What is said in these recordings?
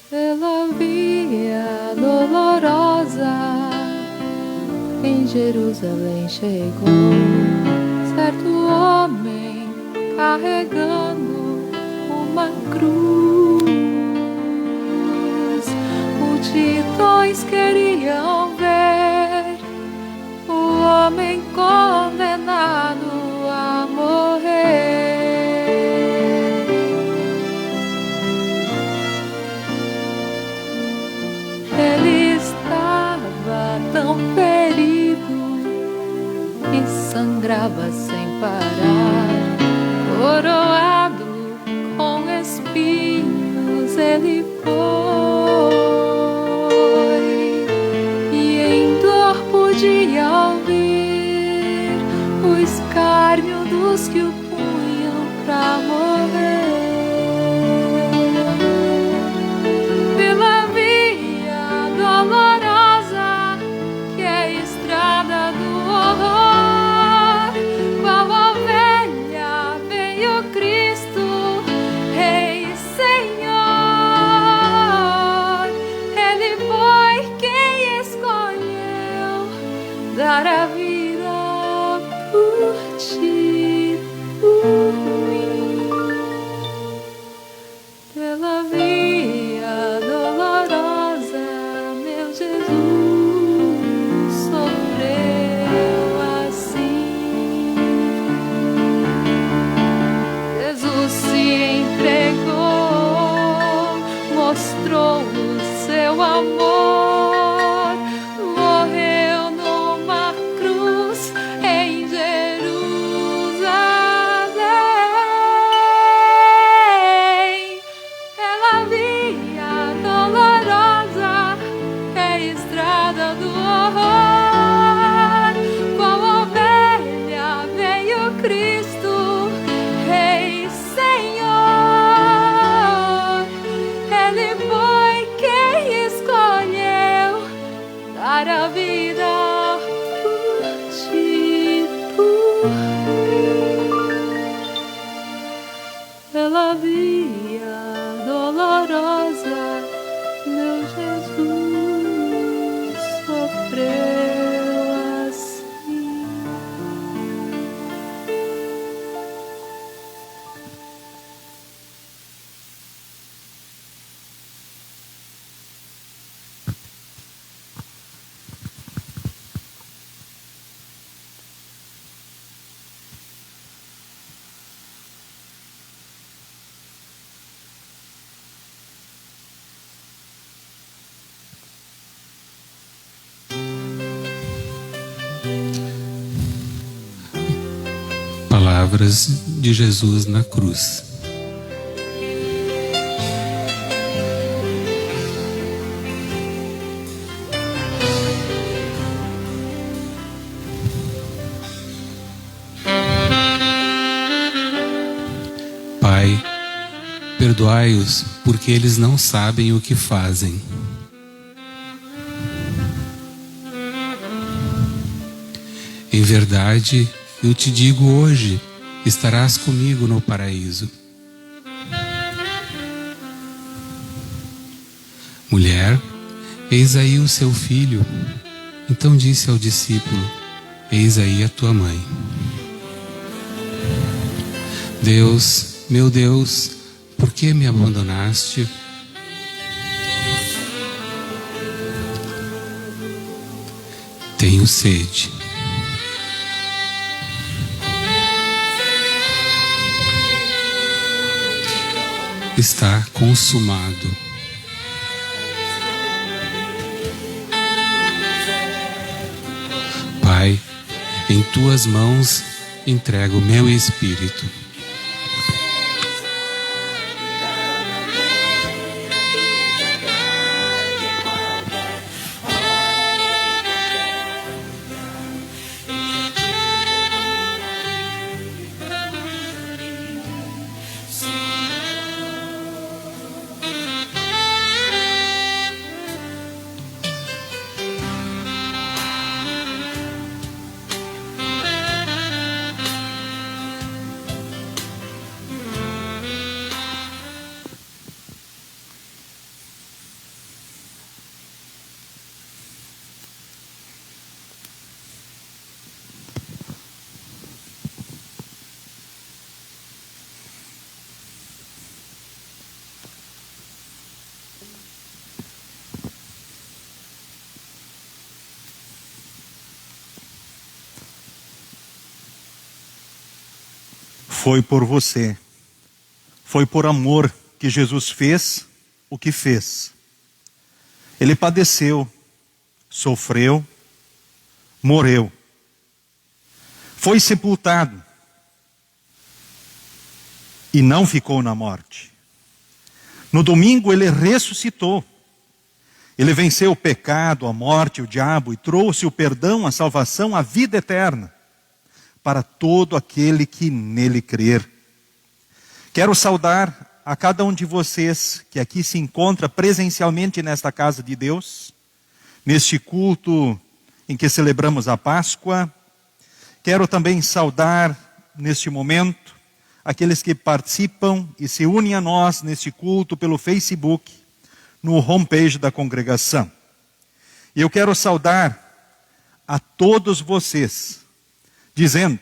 Pela via dolorosa em Jerusalém chegou certo homem carregando uma cruz. Multidões queriam ver o homem condenado a morrer. Ele estava tão ferido e sangrava sem parar, coroado com espinhos ele foi, e em dor podia ouvir o escárnio dos que o punham pra morrer. Dolorosa, que é a estrada do horror, qual ovelha veio Cristo, Rei e Senhor. Ele foi quem escolheu dar a vida por ti, por mim. Pela via dolorosa Jesus sofreu assim. Jesus se entregou, mostrou o seu amor, morreu numa cruz em Jerusalém. Pela via dolorosa, estrada do horror, qual ovelha veio Cristo, Rei e Senhor. Ele foi quem escolheu dar a vida por ti, por mim. Pela via dolorosa, meu Jesus sofreu assim. Palavras de Jesus na cruz. Pai, perdoai-os, porque eles não sabem o que fazem. Em verdade, eu te digo hoje, estarás comigo no paraíso. mulher, eis aí o seu filho. Então disse ao discípulo: eis aí a tua mãe. Deus, meu Deus, por que me abandonaste? Tenho sede. Está consumado. Pai, em tuas mãos entrego o meu espírito. Foi por você, foi por amor que Jesus fez o que fez. Ele padeceu, sofreu, morreu, foi sepultado e não ficou na morte. No domingo ele ressuscitou. Ele venceu o pecado, a morte, o diabo e trouxe o perdão, a salvação, a vida eterna para todo aquele que nele crer. Quero saudar a cada um de vocês que aqui se encontra presencialmente nesta casa de Deus, neste culto em que celebramos a Páscoa. Quero também saudar neste momento aqueles que participam e se unem a nós neste culto pelo Facebook, no homepage da congregação. E eu quero saudar a todos vocês, dizendo: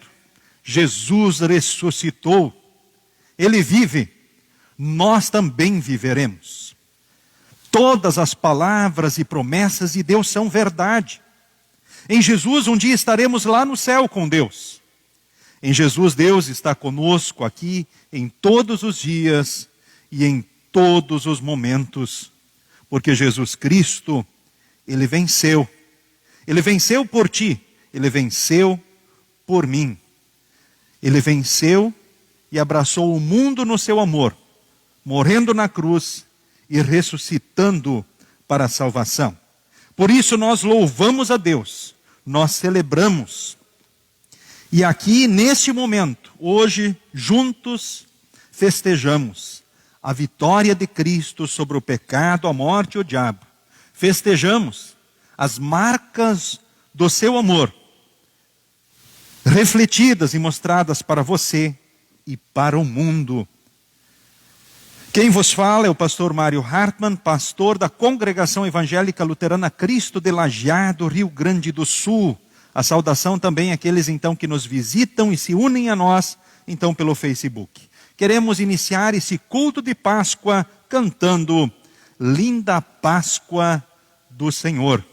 Jesus ressuscitou, Ele vive, nós também viveremos. Todas as palavras e promessas de Deus são verdade. Em Jesus um dia estaremos lá no céu com Deus. Em Jesus Deus está conosco aqui em todos os dias e em todos os momentos, porque Jesus Cristo, Ele venceu. Ele venceu por ti, Ele venceu por mim. Ele venceu e abraçou o mundo no seu amor, morrendo na cruz e ressuscitando para a salvação. Por isso nós louvamos a Deus, nós celebramos. E aqui, neste momento, hoje, juntos, festejamos a vitória de Cristo sobre o pecado, a morte e o diabo. Festejamos as marcas do seu amor, refletidas e mostradas para você e para o mundo. Quem vos fala é o pastor Mário Hartmann, pastor da Congregação Evangélica Luterana Cristo de Lajeado, Rio Grande do Sul. A saudação também àqueles então que nos visitam e se unem a nós então pelo Facebook. Queremos iniciar esse culto de Páscoa cantando Linda Páscoa do Senhor.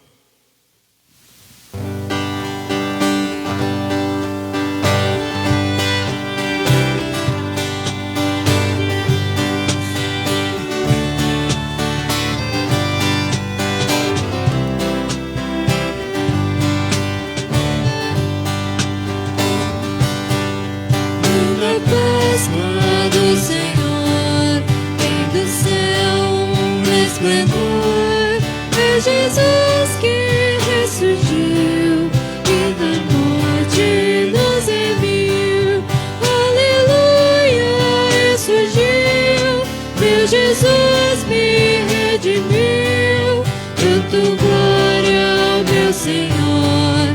Jesus que ressurgiu e da morte nos remiu. Aleluia, ressurgiu, meu Jesus me redimiu. Canto glória ao meu Senhor,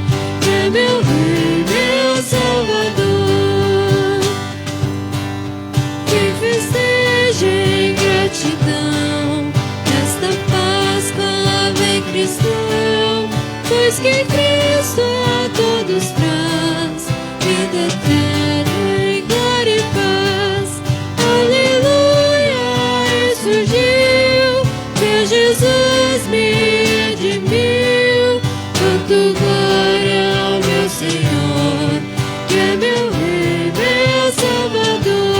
é meu Rei, meu Salvador. Quem festeja em gratidão esta Páscoa cristão, pois que Cristo a todos traz vida eterna em glória e paz. Aleluia, ressurgiu, meu Jesus me redimiu. Canto glória ao meu Senhor, que é meu Rei, meu Salvador.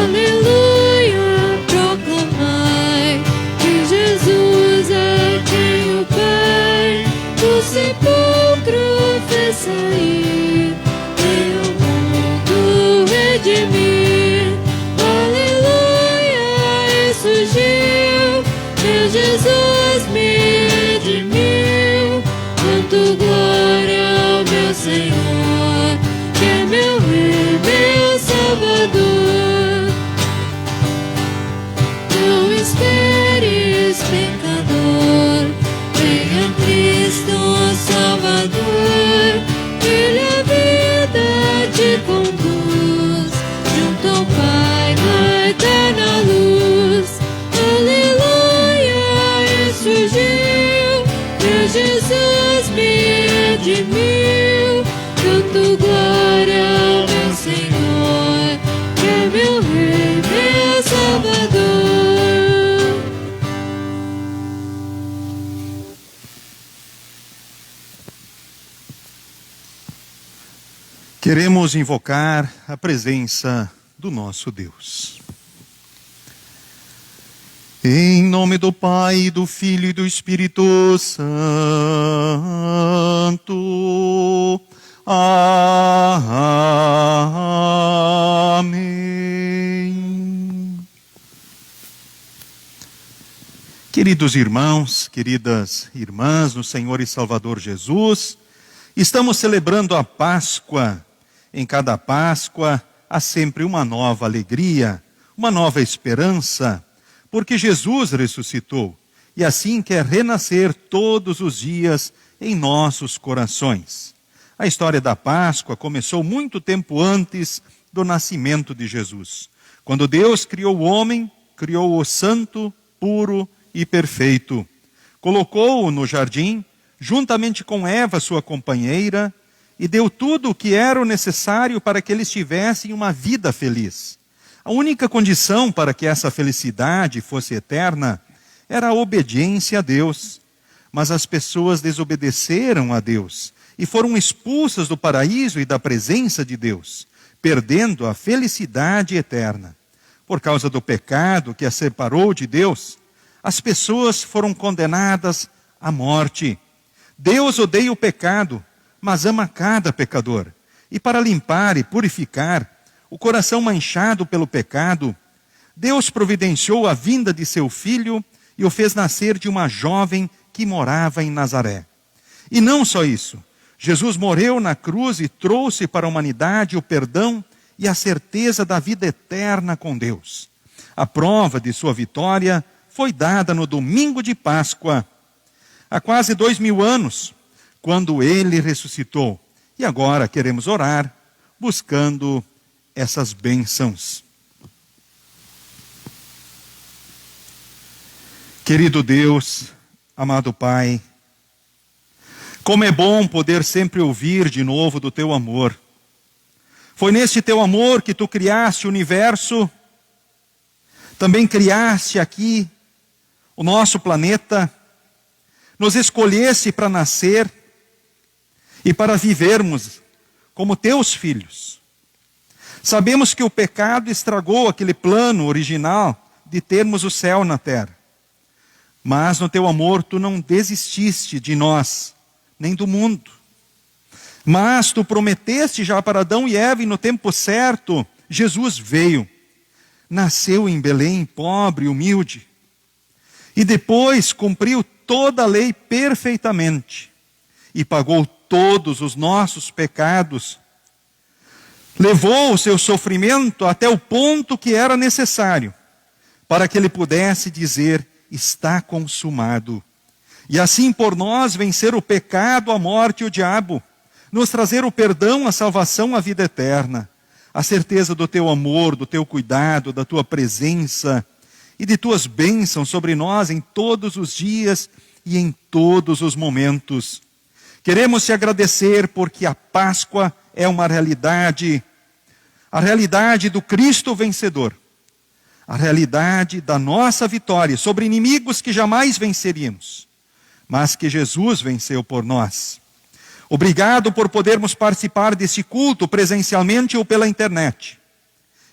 Aleluia, proclamai que Jesus é quem o Pai do sepulcro fez sair, veio ao mundo redimir. Aleluia, ressurgiu, meu Jesus me redimiu. Canto glória ao meu Senhor, que é meu Rei, meu Salvador. Não esperes, pecador, venha Cristo Salvador. Ele a vida te conduz junto ao Pai na eterna luz. Aleluia, ressurgiu, meu Jesus me redimiu. Canto glória ao meu Senhor, que é meu Rei, meu Salvador. Queremos invocar a presença do nosso Deus. Em nome do Pai, do Filho e do Espírito Santo. Amém. Queridos irmãos, queridas irmãs, no Senhor e Salvador Jesus, estamos celebrando a Páscoa. Em cada Páscoa há sempre uma nova alegria, uma nova esperança, porque Jesus ressuscitou e assim quer renascer todos os dias em nossos corações. A história da Páscoa começou muito tempo antes do nascimento de Jesus. Quando Deus criou o homem, criou-o santo, puro e perfeito. Colocou-o no jardim, juntamente com Eva, sua companheira, e deu tudo o que era o necessário para que eles tivessem uma vida feliz. A única condição para que essa felicidade fosse eterna era a obediência a Deus. Mas as pessoas desobedeceram a Deus e foram expulsas do paraíso e da presença de Deus, perdendo a felicidade eterna. Por causa do pecado que as separou de Deus, as pessoas foram condenadas à morte. Deus odeia o pecado, mas ama cada pecador. E para limpar e purificar o coração manchado pelo pecado, Deus providenciou a vinda de seu Filho e o fez nascer de uma jovem que morava em Nazaré. E não só isso, Jesus morreu na cruz e trouxe para a humanidade o perdão e a certeza da vida eterna com Deus. A prova de sua vitória foi dada no domingo de Páscoa, há quase 2000 anos, quando ele ressuscitou. E agora queremos orar, buscando essas bênçãos. Querido Deus, amado Pai, como é bom poder sempre ouvir de novo do teu amor. Foi neste teu amor que tu criaste o universo, também criaste aqui o nosso planeta, nos escolheste para nascer e para vivermos como teus filhos. Sabemos que o pecado estragou aquele plano original de termos o céu na terra. Mas no teu amor tu não desististe de nós, nem do mundo. Mas tu prometeste já para Adão e Eva, e no tempo certo, Jesus veio. Nasceu em Belém, pobre e humilde. E depois cumpriu toda a lei perfeitamente. E pagou todos os nossos pecados. Levou o seu sofrimento até o ponto que era necessário, para que ele pudesse dizer, está consumado. E assim por nós vencer o pecado, a morte e o diabo, nos trazer o perdão, a salvação, a vida eterna, a certeza do teu amor, do teu cuidado, da tua presença, e de tuas bênçãos sobre nós em todos os dias e em todos os momentos. Queremos te agradecer porque a Páscoa é uma realidade, a realidade do Cristo vencedor, a realidade da nossa vitória sobre inimigos que jamais venceríamos, mas que Jesus venceu por nós. Obrigado por podermos participar desse culto presencialmente ou pela internet.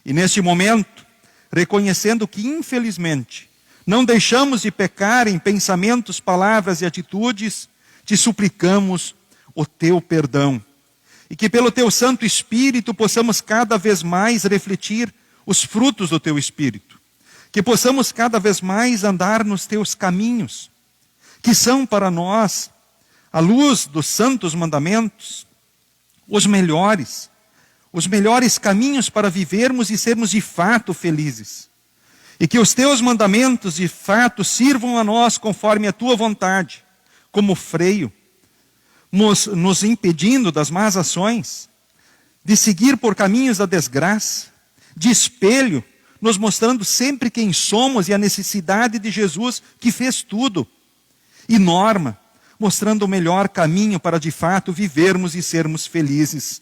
E neste momento, reconhecendo que infelizmente não deixamos de pecar em pensamentos, palavras e atitudes, te suplicamos o teu perdão. E que pelo teu Santo Espírito possamos cada vez mais refletir os frutos do teu Espírito. Que possamos cada vez mais andar nos teus caminhos, que são para nós, à luz dos santos mandamentos, os melhores caminhos para vivermos e sermos de fato felizes. E que os teus mandamentos de fato sirvam a nós conforme a tua vontade, como freio, nos impedindo das más ações, de seguir por caminhos da desgraça, de espelho, nos mostrando sempre quem somos e a necessidade de Jesus que fez tudo, e norma, mostrando o melhor caminho para de fato vivermos e sermos felizes.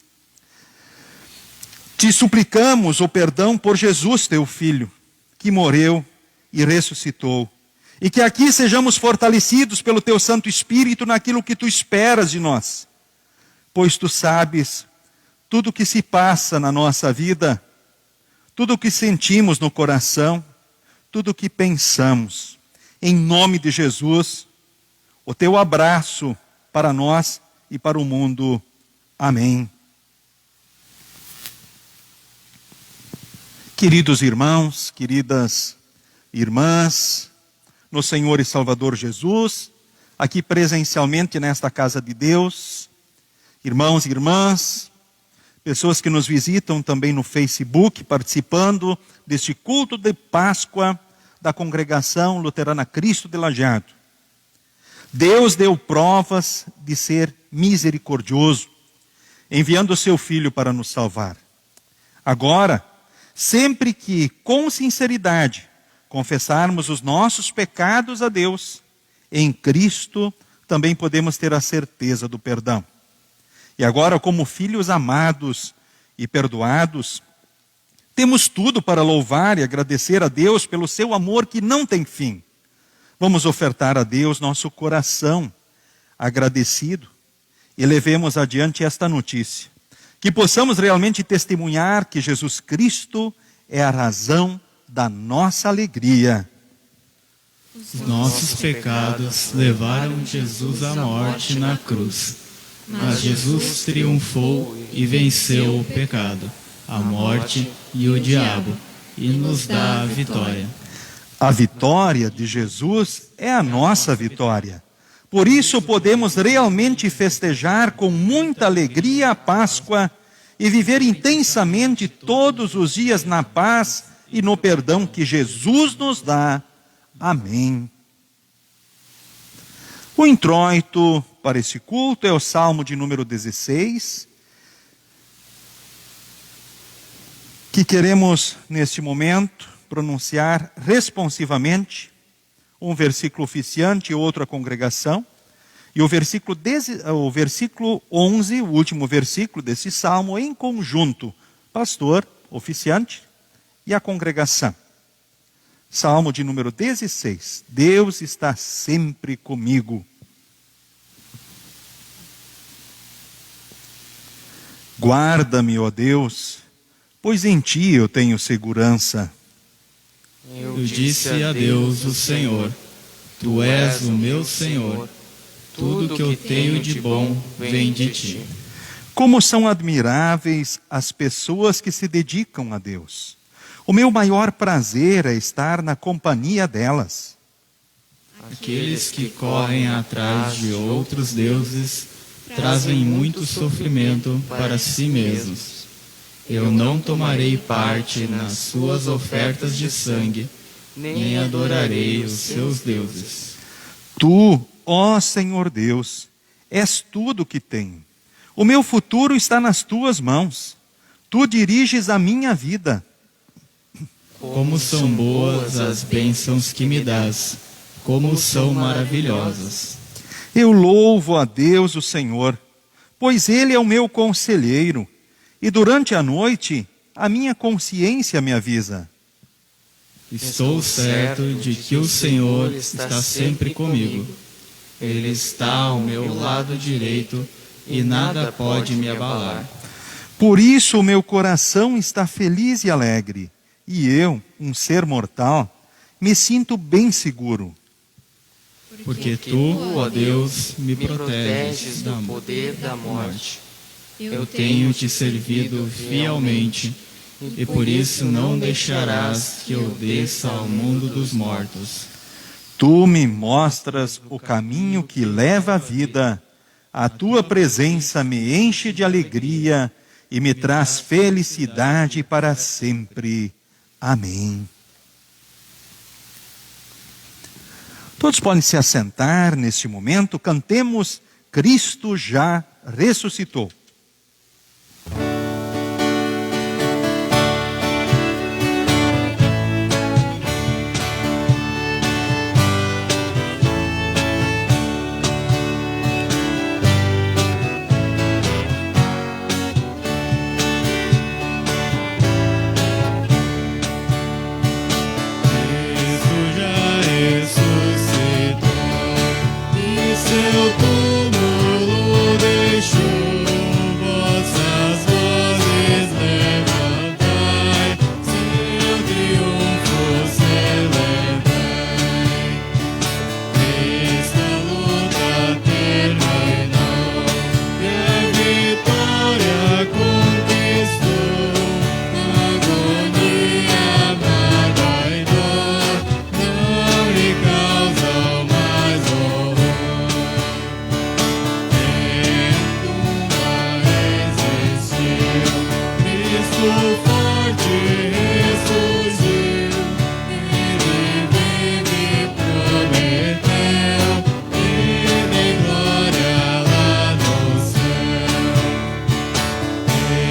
Te suplicamos o perdão por Jesus, teu Filho, que morreu e ressuscitou. E que aqui sejamos fortalecidos pelo teu Santo Espírito naquilo que tu esperas de nós. Pois tu sabes tudo o que se passa na nossa vida, tudo o que sentimos no coração, tudo o que pensamos. Em nome de Jesus, o teu abraço para nós e para o mundo. Amém. Queridos irmãos, queridas irmãs, no Senhor e Salvador Jesus, aqui presencialmente nesta casa de Deus, irmãos e irmãs, pessoas que nos visitam também no Facebook, participando deste culto de Páscoa da Congregação Luterana Cristo de Lajeado. Deus deu provas de ser misericordioso, enviando o seu Filho para nos salvar. Agora, sempre que com sinceridade confessarmos os nossos pecados a Deus, em Cristo também podemos ter a certeza do perdão. E agora, como filhos amados e perdoados, temos tudo para louvar e agradecer a Deus pelo seu amor que não tem fim. Vamos ofertar a Deus nosso coração agradecido e levemos adiante esta notícia. Que possamos realmente testemunhar que Jesus Cristo é a razão da nossa alegria. Os nossos pecados levaram Jesus à morte na cruz. Mas Jesus triunfou e venceu o pecado, a morte e o diabo, e nos dá a vitória. A vitória de Jesus é a nossa vitória. Por isso podemos realmente festejar com muita alegria a Páscoa e viver intensamente todos os dias na paz e no perdão que Jesus nos dá. Amém. O introito para esse culto é o Salmo de número 16, que queremos neste momento pronunciar responsivamente, um versículo oficiante e outro a congregação, e o versículo 11, o último versículo desse salmo, em conjunto, pastor, oficiante e a congregação. Salmo de número 16, Deus está sempre comigo. Guarda-me, ó Deus, pois em ti eu tenho segurança. Eu disse a Deus, o Senhor, tu és o meu Senhor, tudo que eu tenho de bom vem de ti. Como são admiráveis as pessoas que se dedicam a Deus. O meu maior prazer é estar na companhia delas. Aqueles que correm atrás de outros deuses trazem muito sofrimento para si mesmos. Eu não tomarei parte nas suas ofertas de sangue, nem adorarei os seus deuses. Tu, ó Senhor Deus, és tudo o que tenho. O meu futuro está nas tuas mãos. Tu diriges a minha vida. Como são boas as bênçãos que me dás, como são maravilhosas. Eu louvo a Deus, o Senhor, pois Ele é o meu conselheiro, e durante a noite a minha consciência me avisa. Estou certo de que o Senhor está sempre comigo. Ele está ao meu lado direito e nada pode me abalar. Por isso o meu coração está feliz e alegre, e eu, um ser mortal, me sinto bem seguro. Porque tu, ó Deus, me proteges do poder da morte. Eu tenho te servido fielmente, e por isso não deixarás que eu desça ao mundo dos mortos. Tu me mostras o caminho que leva à vida, a tua presença me enche de alegria e me traz felicidade para sempre. Amém. Todos podem se assentar neste momento, cantemos Cristo já ressuscitou. Seu túmulo deixou, vossas vozes levantai, seu triunfo celebrai. Esta luta terminou e a vitória conquistou. Agonia, amarga e dor não lhe causam mais horror. Cristo forte ressurgiu, Ele vive, prometeu, e tem glória lá no céu.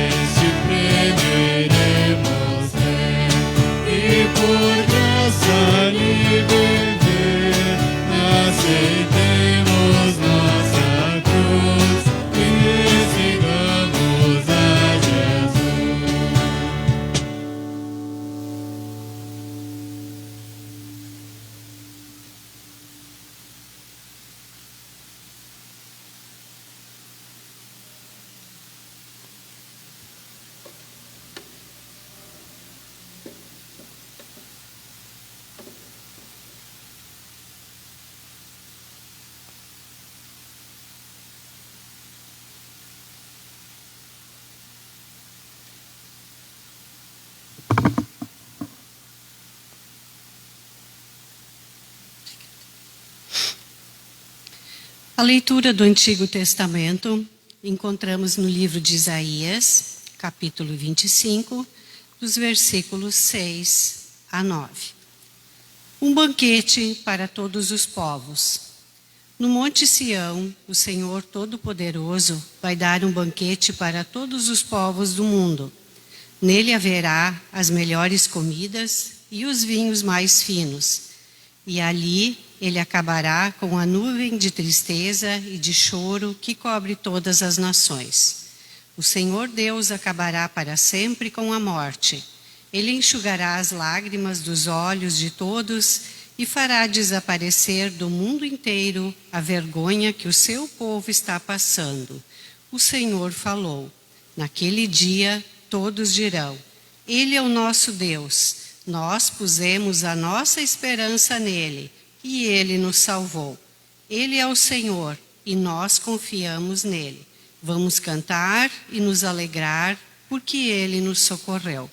Este prêmio iremos ter, e por graça lhe viver, aceitemos nossa cruz, e sigamos a Jesus. A leitura do Antigo Testamento encontramos no livro de Isaías, capítulo 25, dos versículos 6 a 9. Um banquete para todos os povos. No Monte Sião, o Senhor Todo-Poderoso vai dar um banquete para todos os povos do mundo. Nele haverá as melhores comidas e os vinhos mais finos. E ali ele acabará com a nuvem de tristeza e de choro que cobre todas as nações. O Senhor Deus acabará para sempre com a morte. Ele enxugará as lágrimas dos olhos de todos e fará desaparecer do mundo inteiro a vergonha que o seu povo está passando. O Senhor falou. Naquele dia, todos dirão: Ele é o nosso Deus. Nós pusemos a nossa esperança nele. E Ele nos salvou. Ele é o Senhor e nós confiamos nele. Vamos cantar e nos alegrar porque Ele nos socorreu.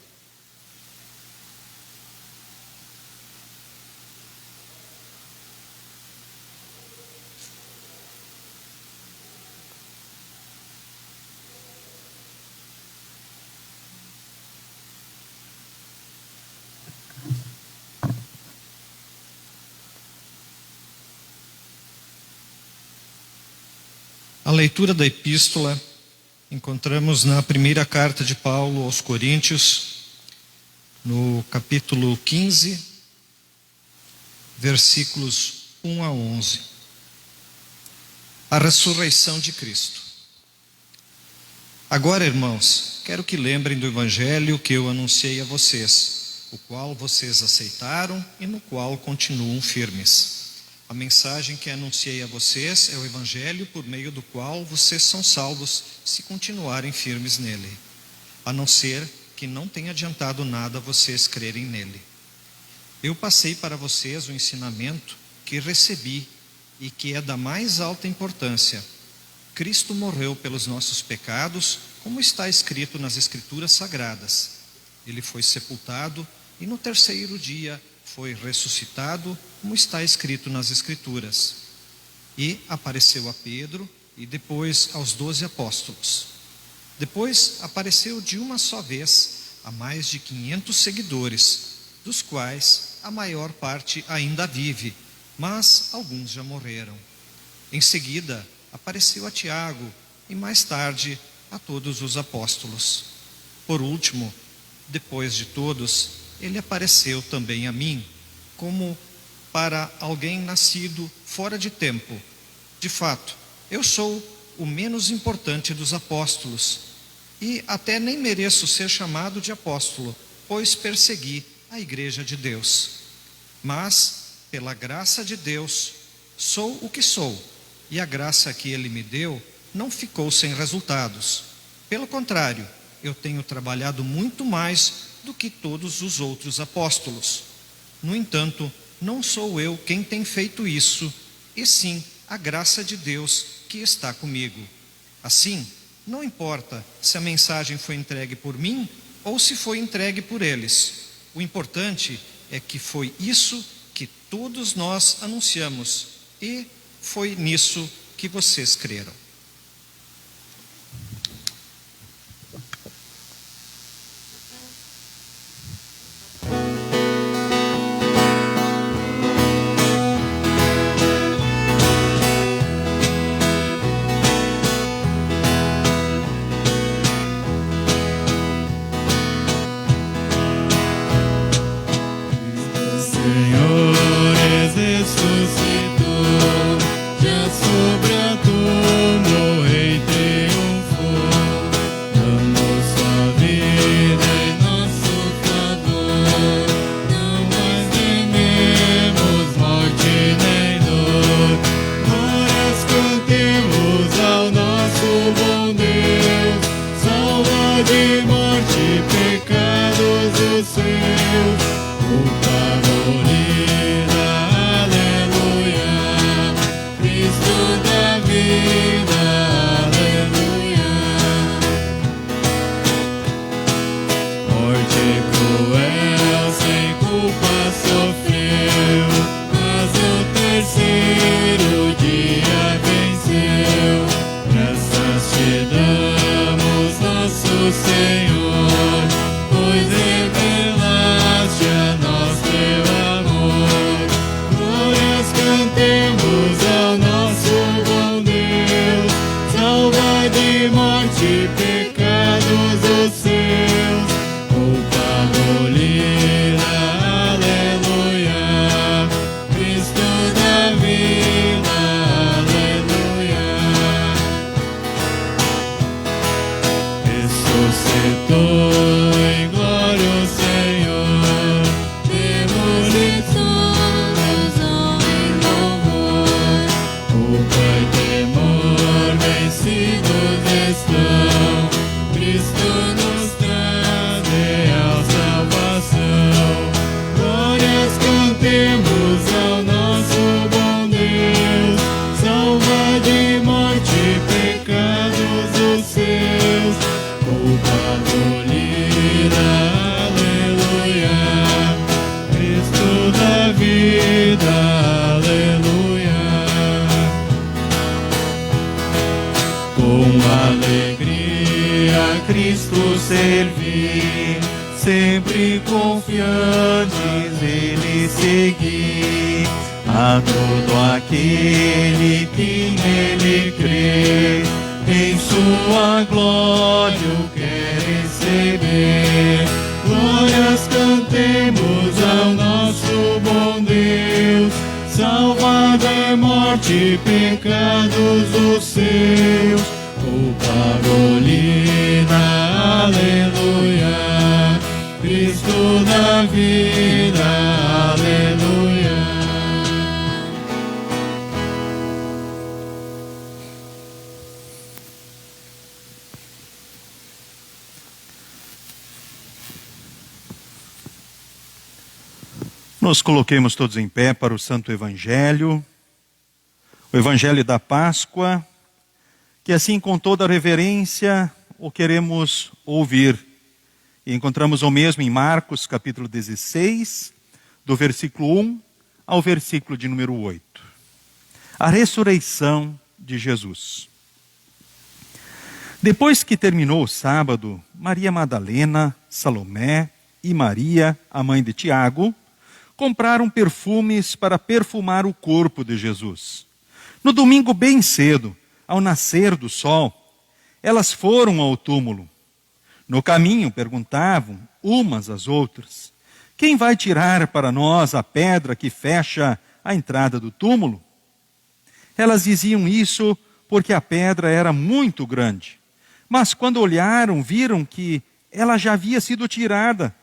A leitura da epístola encontramos na primeira carta de Paulo aos Coríntios, no capítulo 15, versículos 1 a 11. A ressurreição de Cristo. Agora, irmãos, quero que lembrem do evangelho que eu anunciei a vocês, o qual vocês aceitaram e no qual continuam firmes. A mensagem que anunciei a vocês é o evangelho por meio do qual vocês são salvos, se continuarem firmes nele, a não ser que não tenha adiantado nada vocês crerem nele. Eu passei para vocês o ensinamento que recebi e que é da mais alta importância. Cristo morreu pelos nossos pecados, como está escrito nas Escrituras Sagradas. Ele foi sepultado e no terceiro dia foi ressuscitado, como está escrito nas Escrituras. E apareceu a Pedro e depois aos 12 apóstolos. Depois apareceu de uma só vez a mais de 500 seguidores, dos quais a maior parte ainda vive, mas alguns já morreram. Em seguida apareceu a Tiago e mais tarde a todos os apóstolos. Por último, depois de todos, ele apareceu também a mim, como para alguém nascido fora de tempo. De fato, eu sou o menos importante dos apóstolos, e até nem mereço ser chamado de apóstolo, pois persegui a igreja de Deus. Mas, pela graça de Deus, sou o que sou, e a graça que Ele me deu não ficou sem resultados. Pelo contrário, eu tenho trabalhado muito mais do que todos os outros apóstolos. No entanto, não sou eu quem tem feito isso, e sim a graça de Deus que está comigo. Assim, não importa se a mensagem foi entregue por mim ou se foi entregue por eles. O importante é que foi isso que todos nós anunciamos, e foi nisso que vocês creram. Cristo servir, sempre confiantes Ele seguir, a todo aquele que nele crê, em sua glória o quer receber. Glórias cantar. morte, pecados os seus, o Parolina, aleluia, Cristo da vida, aleluia. Nos coloquemos todos em pé para o Santo Evangelho, o Evangelho da Páscoa, que assim com toda reverência o queremos ouvir. E encontramos o mesmo em Marcos capítulo 16, do versículo 1 ao versículo de número 8. A ressurreição de Jesus. Depois que terminou o sábado, Maria Madalena, Salomé e Maria, a mãe de Tiago, compraram perfumes para perfumar o corpo de Jesus. No domingo bem cedo, ao nascer do sol, elas foram ao túmulo. No caminho perguntavam umas às outras: quem vai tirar para nós a pedra que fecha a entrada do túmulo? Elas diziam isso porque a pedra era muito grande. Mas quando olharam, viram que ela já havia sido tirada.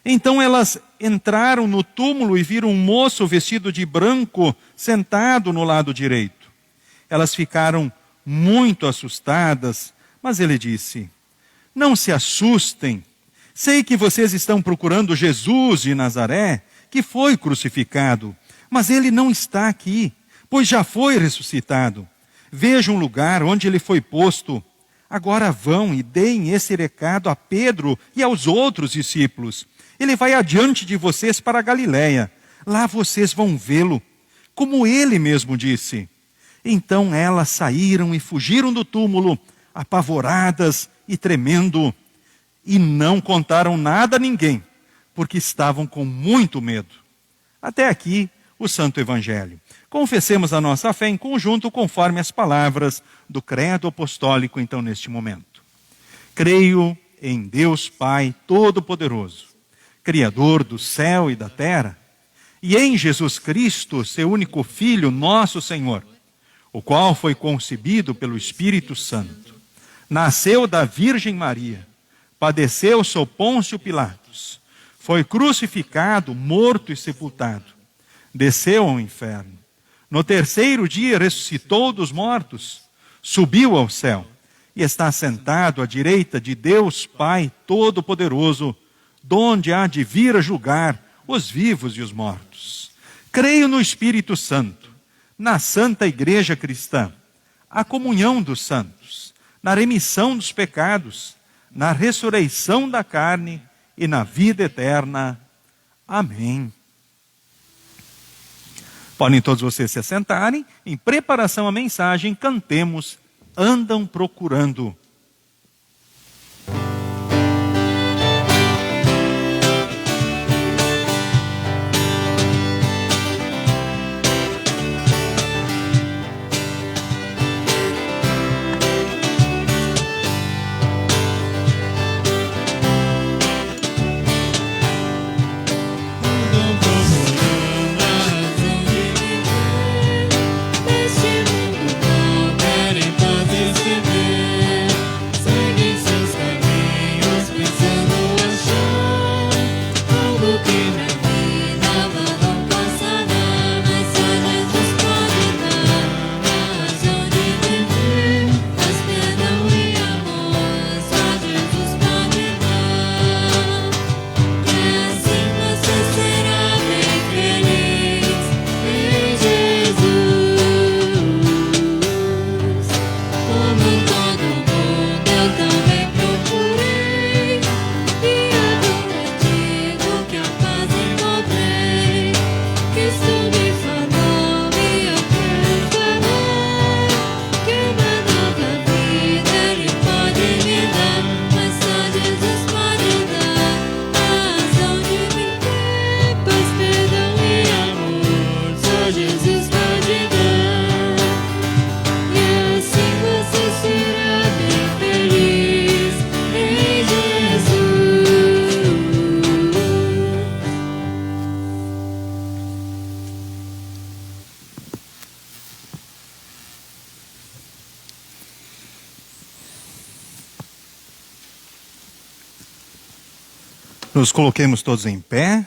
Então elas entraram no túmulo e viram um moço vestido de branco sentado no lado direito. Elas ficaram muito assustadas, mas ele disse: não se assustem, sei que vocês estão procurando Jesus de Nazaré, que foi crucificado, mas ele não está aqui, pois já foi ressuscitado. Vejam o lugar onde ele foi posto. Agora vão e deem esse recado a Pedro e aos outros discípulos. Ele vai adiante de vocês para a Galiléia. Lá vocês vão vê-lo, como ele mesmo disse. Então elas saíram e fugiram do túmulo, apavoradas e tremendo, e não contaram nada a ninguém, porque estavam com muito medo. Até aqui o Santo Evangelho. Confessemos a nossa fé em conjunto conforme as palavras do Credo Apostólico, então, neste momento. Creio em Deus Pai Todo-Poderoso, Criador do céu e da terra, e em Jesus Cristo, seu único Filho, nosso Senhor, o qual foi concebido pelo Espírito Santo, nasceu da Virgem Maria, padeceu sob Pôncio Pilatos, foi crucificado, morto e sepultado, desceu ao inferno. No terceiro dia ressuscitou dos mortos, subiu ao céu e está sentado à direita de Deus Pai Todo-Poderoso, donde há de vir a julgar os vivos e os mortos. Creio no Espírito Santo, na Santa Igreja Cristã, a comunhão dos santos, na remissão dos pecados, na ressurreição da carne e na vida eterna. Amém. Podem todos vocês se assentarem. Em preparação à mensagem, cantemos Andam Procurando. Neste mundo mal querem paz receber. Nos coloquemos todos em pé.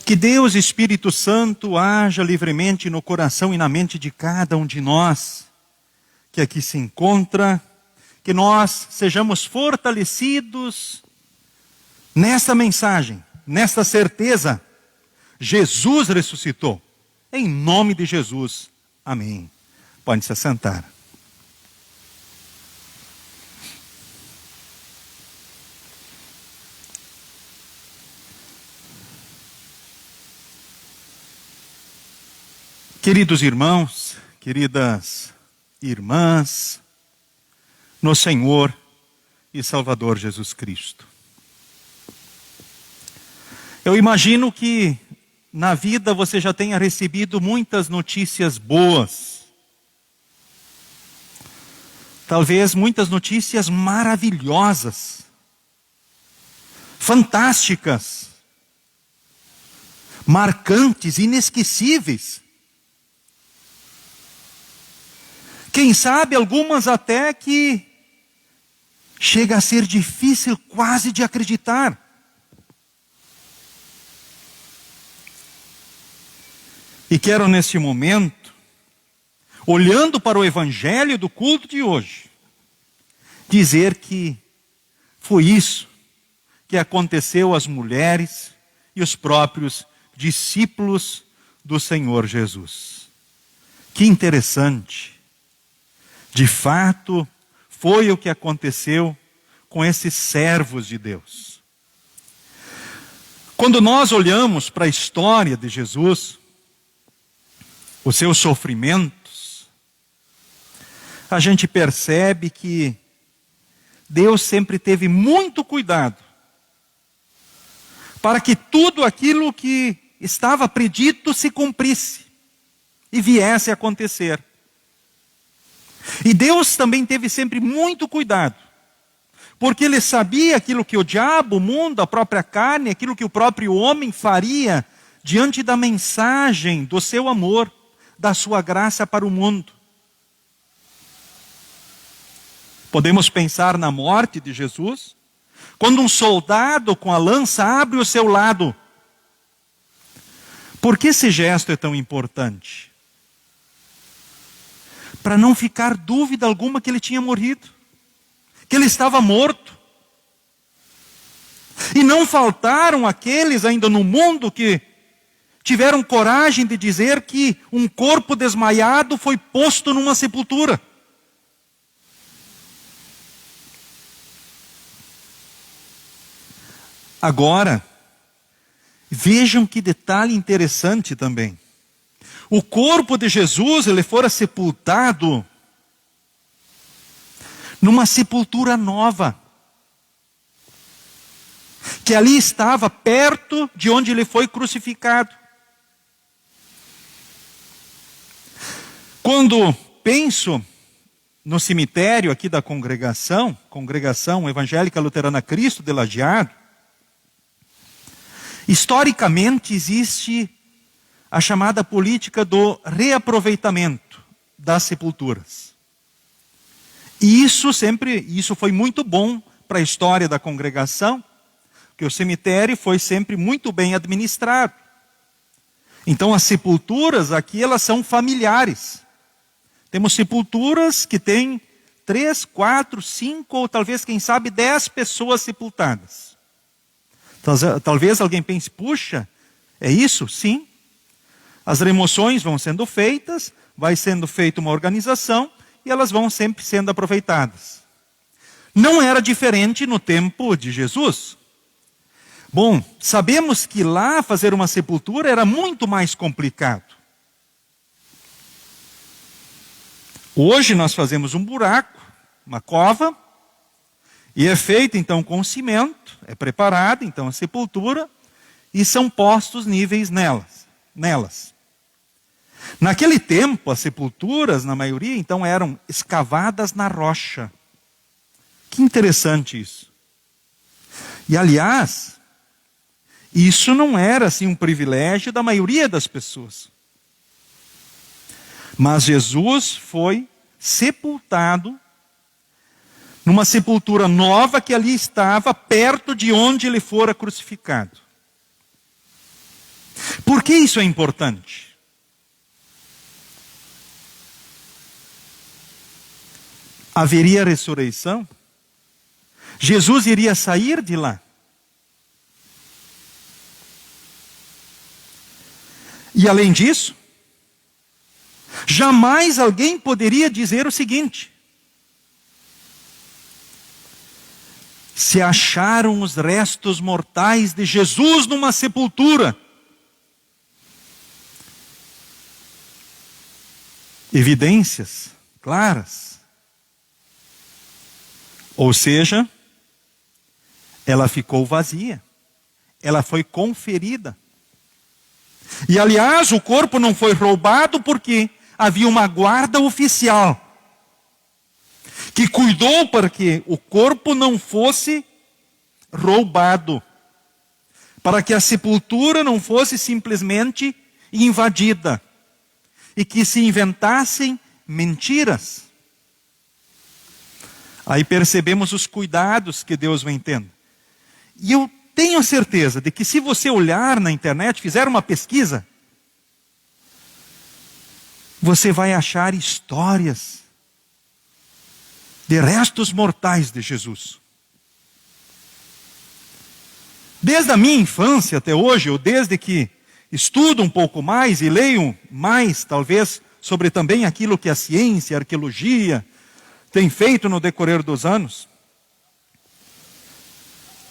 Que Deus, Espírito Santo, haja livremente no coração e na mente de cada um de nós que aqui se encontra, que nós sejamos fortalecidos nesta mensagem, nesta certeza. Jesus ressuscitou. Em nome de Jesus. Amém. Pode se assentar. Queridos irmãos, queridas irmãs, no Senhor e Salvador Jesus Cristo. Eu imagino que na vida você já tenha recebido muitas notícias boas. Talvez muitas notícias maravilhosas, fantásticas, marcantes, inesquecíveis. Quem sabe algumas até que chega a ser difícil quase de acreditar. E quero nesse momento, olhando para o evangelho do culto de hoje, dizer que foi isso que aconteceu às mulheres e os próprios discípulos do Senhor Jesus. Que interessante. De fato, foi o que aconteceu com esses servos de Deus. Quando nós olhamos para a história de Jesus, os seus sofrimentos, a gente percebe que Deus sempre teve muito cuidado para que tudo aquilo que estava predito se cumprisse e viesse a acontecer. E Deus também teve sempre muito cuidado, porque Ele sabia aquilo que o diabo, o mundo, a própria carne, aquilo que o próprio homem faria diante da mensagem do seu amor, da sua graça para o mundo. Podemos pensar na morte de Jesus, quando um soldado com a lança abre o seu lado. Por que esse gesto é tão importante? Para não ficar dúvida alguma que ele tinha morrido, que ele estava morto. E não faltaram aqueles ainda no mundo que tiveram coragem de dizer que um corpo desmaiado foi posto numa sepultura. Agora, vejam que detalhe interessante também. O corpo de Jesus, ele fora sepultado numa sepultura nova, que ali estava perto de onde ele foi crucificado. Quando penso no cemitério aqui da Congregação Evangélica Luterana Cristo de Lajeado, historicamente existe a chamada política do reaproveitamento das sepulturas. E isso foi muito bom para a história da congregação, porque o cemitério foi sempre muito bem administrado. Então as sepulturas aqui, elas são familiares. Temos sepulturas que têm 3, 4, 5 ou talvez, quem sabe, 10 pessoas sepultadas. Talvez alguém pense, puxa, é isso? Sim. As remoções vão sendo feitas, vai sendo feita uma organização e elas vão sempre sendo aproveitadas. Não era diferente no tempo de Jesus. Bom, sabemos que lá fazer uma sepultura era muito mais complicado. Hoje nós fazemos um buraco, uma cova, e é feito então com cimento, é preparada então a sepultura, e são postos níveis nelas. Naquele tempo, as sepulturas, na maioria, então eram escavadas na rocha. Que interessante isso. E aliás, isso não era assim um privilégio da maioria das pessoas. Mas Jesus foi sepultado numa sepultura nova que ali estava, perto de onde ele fora crucificado. Por que isso é importante? Haveria ressurreição? Jesus iria sair de lá? E além disso, jamais alguém poderia dizer o seguinte: se acharam os restos mortais de Jesus numa sepultura, evidências claras. Ou seja, ela ficou vazia. Ela foi conferida. E aliás, o corpo não foi roubado porque havia uma guarda oficial que cuidou para que o corpo não fosse roubado, para que a sepultura não fosse simplesmente invadida e que se inventassem mentiras. Aí percebemos os cuidados que Deus vem tendo. E eu tenho a certeza de que se você olhar na internet, fizer uma pesquisa, você vai achar histórias de restos mortais de Jesus. Desde a minha infância até hoje, ou desde que estudo um pouco mais e leio mais, talvez, sobre também aquilo que a ciência, a arqueologia tem feito no decorrer dos anos,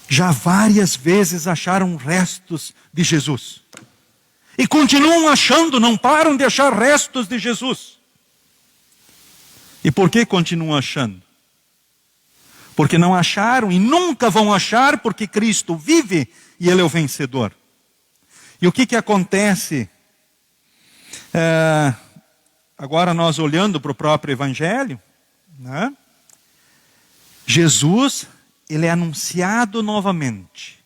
já várias vezes acharam restos de Jesus. E continuam achando, não param de achar restos de Jesus. E por que continuam achando? Porque não acharam e nunca vão achar, porque Cristo vive e Ele é o vencedor. E o que acontece? Agora nós olhando para o próprio Evangelho, né? Jesus, Ele é anunciado novamente.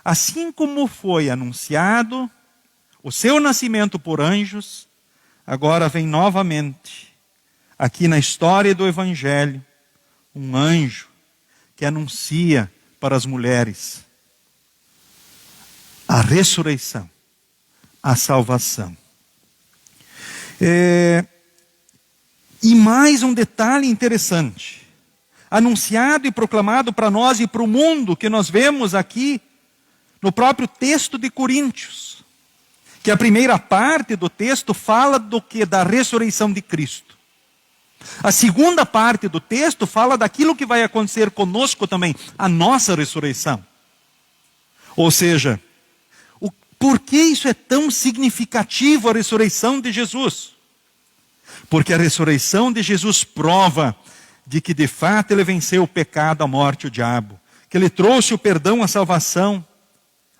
Assim como foi anunciado o seu nascimento por anjos, agora vem novamente, aqui na história do Evangelho, um anjo que anuncia para as mulheres a ressurreição, a salvação. E mais um detalhe interessante, anunciado e proclamado para nós e para o mundo, que nós vemos aqui no próprio texto de Coríntios, que a primeira parte do texto fala do que? Da ressurreição de Cristo. A segunda parte do texto fala daquilo que vai acontecer conosco também, a nossa ressurreição. Ou seja, por que isso é tão significativo, a ressurreição de Jesus? Porque a ressurreição de Jesus prova de que de fato Ele venceu o pecado, a morte e o diabo. Que Ele trouxe o perdão, a salvação,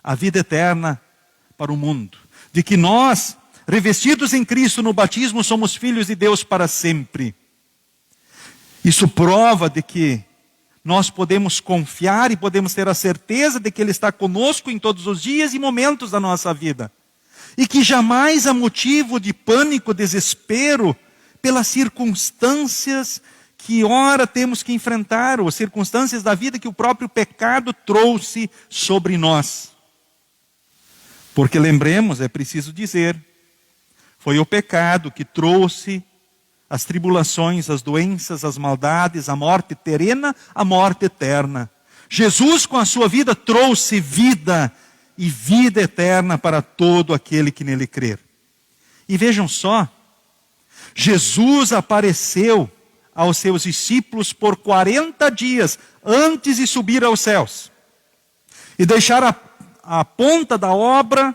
a vida eterna para o mundo. De que nós, revestidos em Cristo no batismo, somos filhos de Deus para sempre. Isso prova de que nós podemos confiar e podemos ter a certeza de que Ele está conosco em todos os dias e momentos da nossa vida. E que jamais há motivo de pânico, desespero, pelas circunstâncias que ora temos que enfrentar, ou circunstâncias da vida que o próprio pecado trouxe sobre nós. Porque lembremos, é preciso dizer, foi o pecado que trouxe as tribulações, as doenças, as maldades, a morte terrena, a morte eterna. Jesus, com a sua vida, trouxe vida e vida eterna para todo aquele que nele crer. E vejam só, Jesus apareceu aos seus discípulos por 40 dias antes de subir aos céus e deixar a ponta da obra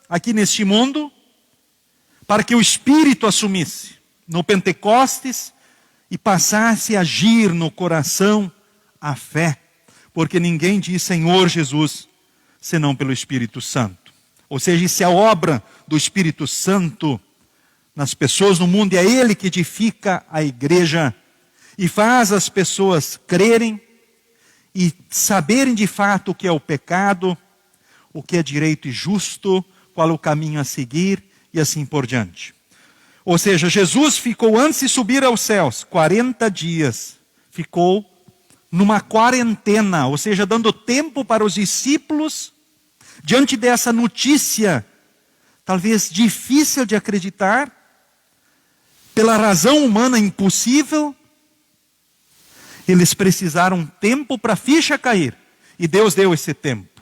aqui neste mundo para que o Espírito assumisse no Pentecostes e passasse a agir no coração a fé, porque ninguém diz Senhor Jesus senão pelo Espírito Santo. Ou seja, isso é a obra do Espírito Santo nas pessoas no mundo, e é Ele que edifica a igreja e faz as pessoas crerem e saberem de fato o que é o pecado, o que é direito e justo, qual é o caminho a seguir e assim por diante. Ou seja, Jesus ficou, antes de subir aos céus, 40 dias. Ficou numa quarentena, ou seja, dando tempo para os discípulos, diante dessa notícia, talvez difícil de acreditar, pela razão humana impossível, eles precisaram tempo para a ficha cair, e Deus deu esse tempo.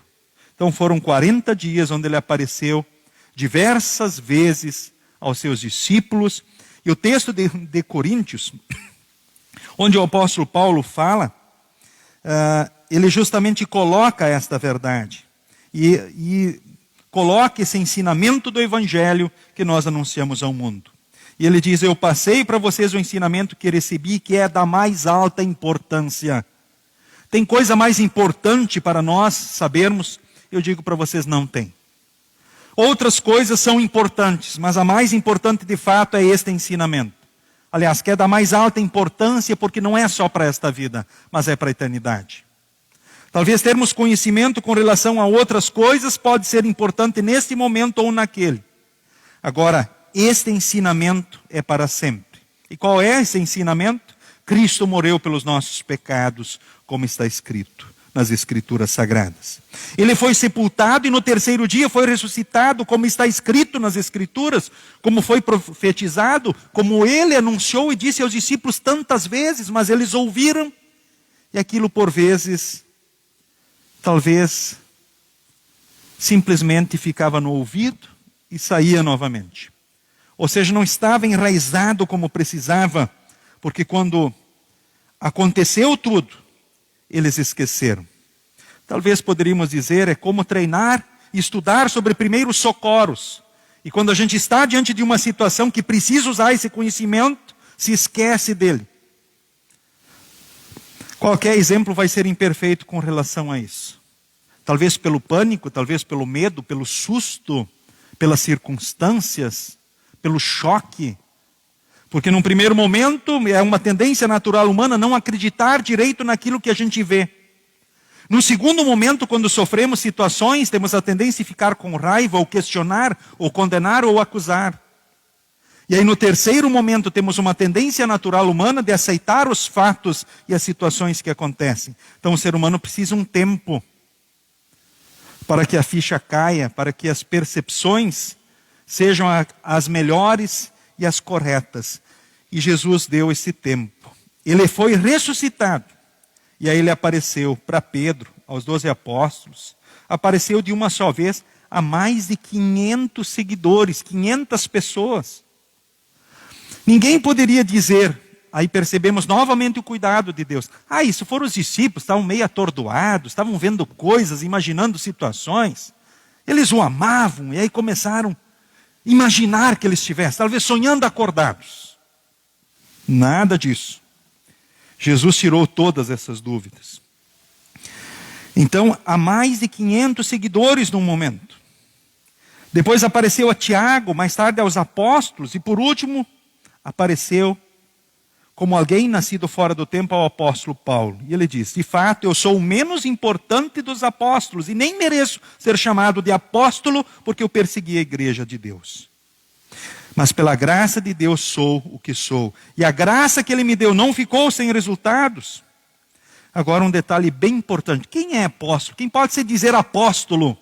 Então foram 40 dias onde ele apareceu diversas vezes aos seus discípulos, e o texto de Coríntios, onde o apóstolo Paulo fala, ele justamente coloca esta verdade, e coloca esse ensinamento do Evangelho que nós anunciamos ao mundo. E ele diz: eu passei para vocês o ensinamento que recebi, que é da mais alta importância. Tem coisa mais importante para nós sabermos? Eu digo para vocês, não tem. Outras coisas são importantes, mas a mais importante de fato é este ensinamento. Aliás, que é da mais alta importância, porque não é só para esta vida, mas é para a eternidade. Talvez termos conhecimento com relação a outras coisas pode ser importante neste momento ou naquele. Agora, este ensinamento é para sempre. E qual é esse ensinamento? Cristo morreu pelos nossos pecados, como está escrito nas Escrituras Sagradas. Ele foi sepultado e no terceiro dia foi ressuscitado, como está escrito nas Escrituras, como foi profetizado, como ele anunciou e disse aos discípulos tantas vezes, mas eles ouviram, e aquilo por vezes, talvez, simplesmente ficava no ouvido e saía novamente. Ou seja, não estava enraizado como precisava, porque quando aconteceu tudo, eles esqueceram. Talvez poderíamos dizer, é como treinar e estudar sobre primeiros socorros. E quando a gente está diante de uma situação que precisa usar esse conhecimento, se esquece dele. Qualquer exemplo vai ser imperfeito com relação a isso. Talvez pelo pânico, talvez pelo medo, pelo susto, pelas circunstâncias, pelo choque. Porque num primeiro momento é uma tendência natural humana não acreditar direito naquilo que a gente vê. No segundo momento, quando sofremos situações, temos a tendência de ficar com raiva, ou questionar, ou condenar, ou acusar. E aí no terceiro momento temos uma tendência natural humana de aceitar os fatos e as situações que acontecem. Então o ser humano precisa um tempo para que a ficha caia, para que as percepções sejam as melhores e as corretas. E Jesus deu esse tempo. Ele foi ressuscitado. E aí ele apareceu para Pedro, aos 12 apóstolos. Apareceu de uma só vez a mais de 500 seguidores, 500 pessoas. Ninguém poderia dizer, aí percebemos novamente o cuidado de Deus. Isso foram os discípulos, estavam meio atordoados, estavam vendo coisas, imaginando situações. Eles o amavam e aí começaram imaginar que ele estivesse, talvez sonhando acordados. Nada disso. Jesus tirou todas essas dúvidas. Então, há mais de 500 seguidores num momento. Depois apareceu a Tiago, mais tarde aos apóstolos, e por último, apareceu como alguém nascido fora do tempo ao apóstolo Paulo. E ele diz: de fato, eu sou o menos importante dos apóstolos, e nem mereço ser chamado de apóstolo, porque eu persegui a igreja de Deus. Mas pela graça de Deus sou o que sou. E a graça que ele me deu não ficou sem resultados. Agora um detalhe bem importante. Quem é apóstolo? Quem pode se dizer apóstolo?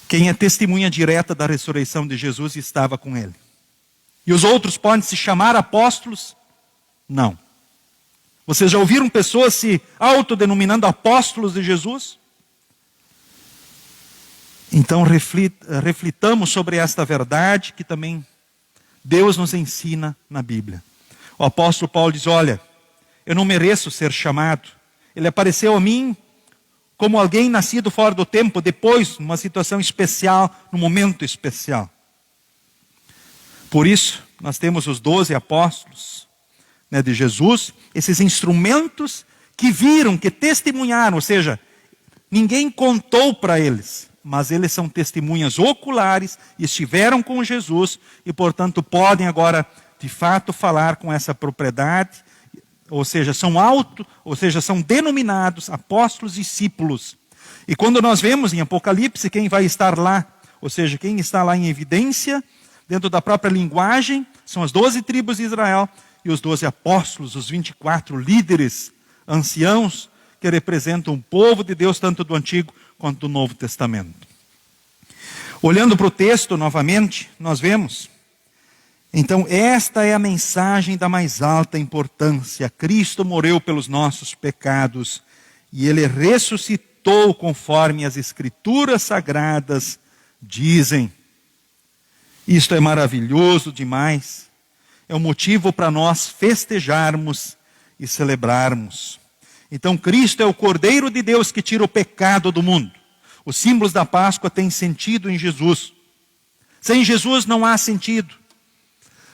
Quem é testemunha direta da ressurreição de Jesus e estava com ele. E os outros podem se chamar apóstolos? Não. Vocês já ouviram pessoas se autodenominando apóstolos de Jesus? Então reflitamos sobre esta verdade que também Deus nos ensina na Bíblia. O apóstolo Paulo diz: olha, eu não mereço ser chamado. Ele apareceu a mim como alguém nascido fora do tempo, depois, numa situação especial, num momento especial. Por isso, nós temos os 12 apóstolos de Jesus, esses instrumentos que viram, que testemunharam, ou seja, ninguém contou para eles, mas eles são testemunhas oculares, estiveram com Jesus e, portanto, podem agora, de fato, falar com essa propriedade, ou seja, são denominados apóstolos discípulos. E quando nós vemos em Apocalipse quem vai estar lá, ou seja, quem está lá em evidência, dentro da própria linguagem, são as 12 tribos de Israel, e os 12 apóstolos, os 24 líderes, anciãos, que representam o povo de Deus, tanto do Antigo quanto do Novo Testamento. Olhando para o texto novamente, nós vemos, então esta é a mensagem da mais alta importância. Cristo morreu pelos nossos pecados e Ele ressuscitou conforme as Escrituras Sagradas dizem. Isto é maravilhoso demais. É um motivo para nós festejarmos e celebrarmos. Então Cristo é o Cordeiro de Deus que tira o pecado do mundo. Os símbolos da Páscoa têm sentido em Jesus. Sem Jesus não há sentido.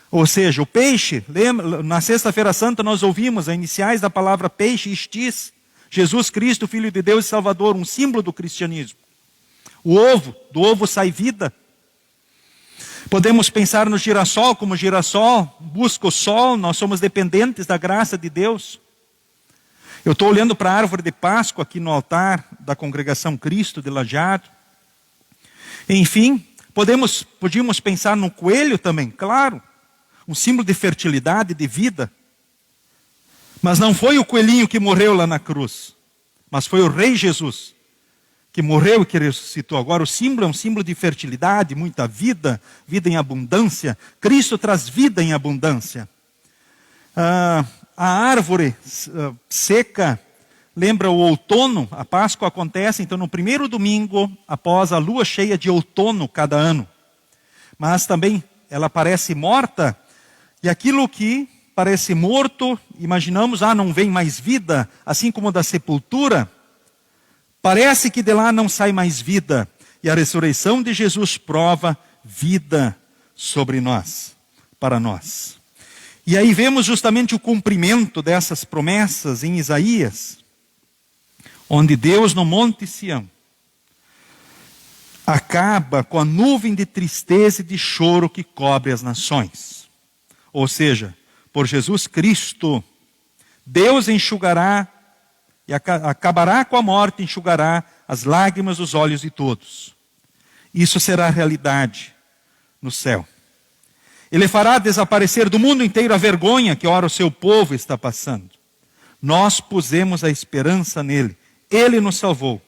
Ou seja, o peixe, lembra, na Sexta-feira Santa nós ouvimos as iniciais da palavra peixe, estis, Jesus Cristo, Filho de Deus e Salvador, um símbolo do cristianismo. O ovo, do ovo sai vida. Podemos pensar no girassol, como girassol busca o sol, nós somos dependentes da graça de Deus. Eu estou olhando para a árvore de Páscoa aqui no altar da Congregação Cristo de Lajeado. Enfim, podíamos pensar no coelho também, claro, um símbolo de fertilidade, de vida. Mas não foi o coelhinho que morreu lá na cruz, mas foi o Rei Jesus que morreu e que ressuscitou. Agora o símbolo é um símbolo de fertilidade, muita vida, vida em abundância. Cristo traz vida em abundância. A árvore seca lembra o outono. A Páscoa acontece então no primeiro domingo após a lua cheia de outono cada ano. Mas também ela parece morta, e aquilo que parece morto, imaginamos, não vem mais vida, assim como da sepultura, parece que de lá não sai mais vida, e a ressurreição de Jesus prova vida sobre nós, para nós. E aí vemos justamente o cumprimento dessas promessas em Isaías, onde Deus no Monte Sião acaba com a nuvem de tristeza e de choro que cobre as nações. Ou seja, por Jesus Cristo, Deus enxugará e acabará com a morte, enxugará as lágrimas dos olhos de todos. Isso será realidade no céu. Ele fará desaparecer do mundo inteiro a vergonha que ora o seu povo está passando. Nós pusemos a esperança nele. Ele nos salvou.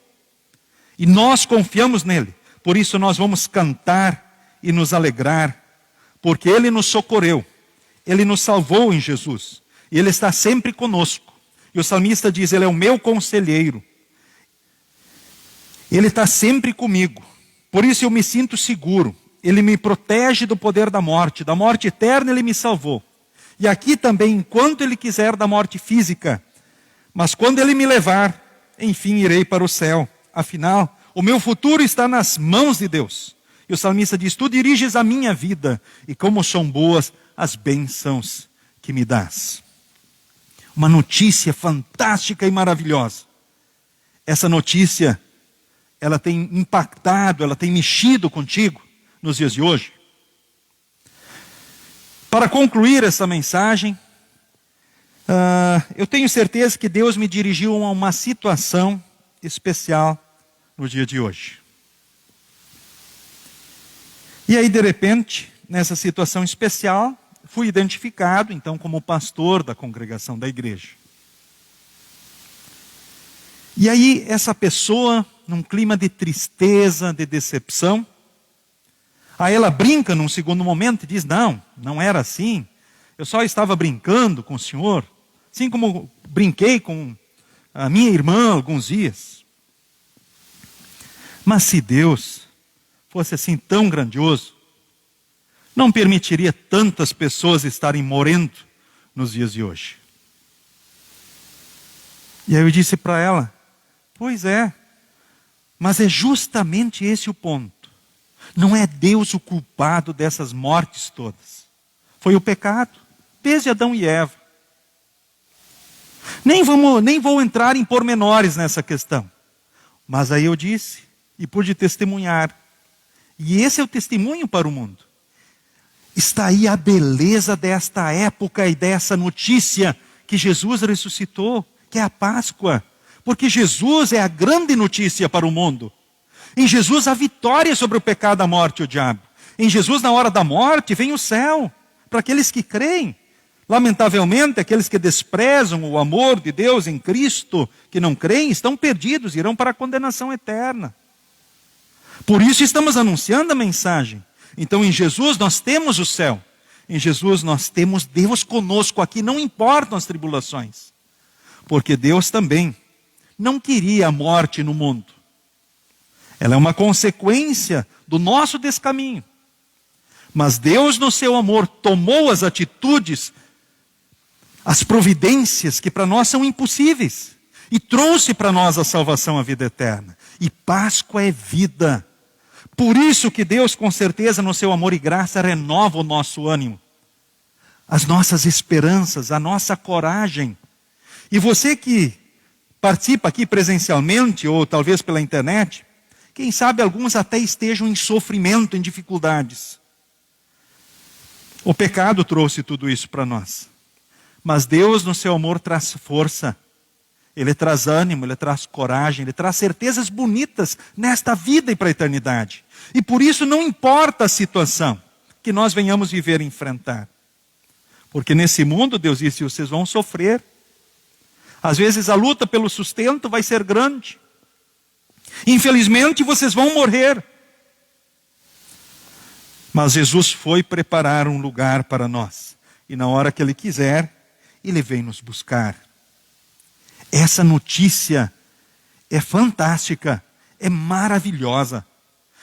E nós confiamos nele. Por isso nós vamos cantar e nos alegrar. Porque ele nos socorreu. Ele nos salvou em Jesus. E ele está sempre conosco. E o salmista diz, ele é o meu conselheiro. Ele está sempre comigo. Por isso eu me sinto seguro. Ele me protege do poder da morte eterna ele me salvou. E aqui também, enquanto ele quiser da morte física, mas quando ele me levar, enfim irei para o céu. Afinal, o meu futuro está nas mãos de Deus. E o salmista diz, tu diriges a minha vida, e como são boas as bênçãos que me dás. Uma notícia fantástica e maravilhosa. Essa notícia, ela tem impactado, ela tem mexido contigo nos dias de hoje. Para concluir essa mensagem, eu tenho certeza que Deus me dirigiu a uma situação especial no dia de hoje. E aí, de repente, nessa situação especial, fui identificado, então, como pastor da congregação da igreja. E aí, essa pessoa, num clima de tristeza, de decepção, aí ela brinca num segundo momento e diz, não era assim. Eu só estava brincando com o senhor, assim como brinquei com a minha irmã alguns dias. Mas se Deus fosse assim tão grandioso, não permitiria tantas pessoas estarem morrendo nos dias de hoje. E aí eu disse para ela, pois é, mas é justamente esse o ponto. Não é Deus o culpado dessas mortes todas. Foi o pecado, desde Adão e Eva. Nem vou entrar em pormenores nessa questão. Mas aí eu disse, e pude testemunhar. E esse é o testemunho para o mundo. Está aí a beleza desta época e dessa notícia que Jesus ressuscitou, que é a Páscoa. Porque Jesus é a grande notícia para o mundo. Em Jesus há vitória sobre o pecado, a morte e o diabo. Em Jesus, na hora da morte, vem o céu, para aqueles que creem. Lamentavelmente, aqueles que desprezam o amor de Deus em Cristo, que não creem, estão perdidos, irão para a condenação eterna. Por isso estamos anunciando a mensagem. Então, em Jesus nós temos o céu. Em Jesus nós temos Deus conosco aqui, não importam as tribulações. Porque Deus também não queria a morte no mundo. Ela é uma consequência do nosso descaminho. Mas Deus, no seu amor, tomou as atitudes, as providências que para nós são impossíveis, e trouxe para nós a salvação, a vida eterna. E Páscoa é vida. Por isso que Deus, com certeza, no seu amor e graça, renova o nosso ânimo, as nossas esperanças, a nossa coragem. E você que participa aqui presencialmente, ou talvez pela internet, quem sabe alguns até estejam em sofrimento, em dificuldades. O pecado trouxe tudo isso para nós. Mas Deus, no seu amor, traz força. Ele traz ânimo, Ele traz coragem, Ele traz certezas bonitas nesta vida e para a eternidade. E por isso não importa a situação que nós venhamos viver e enfrentar. Porque nesse mundo, Deus disse, vocês vão sofrer. Às vezes a luta pelo sustento vai ser grande. Infelizmente vocês vão morrer. Mas Jesus foi preparar um lugar para nós. E na hora que Ele quiser, Ele vem nos buscar. Essa notícia é fantástica, é maravilhosa.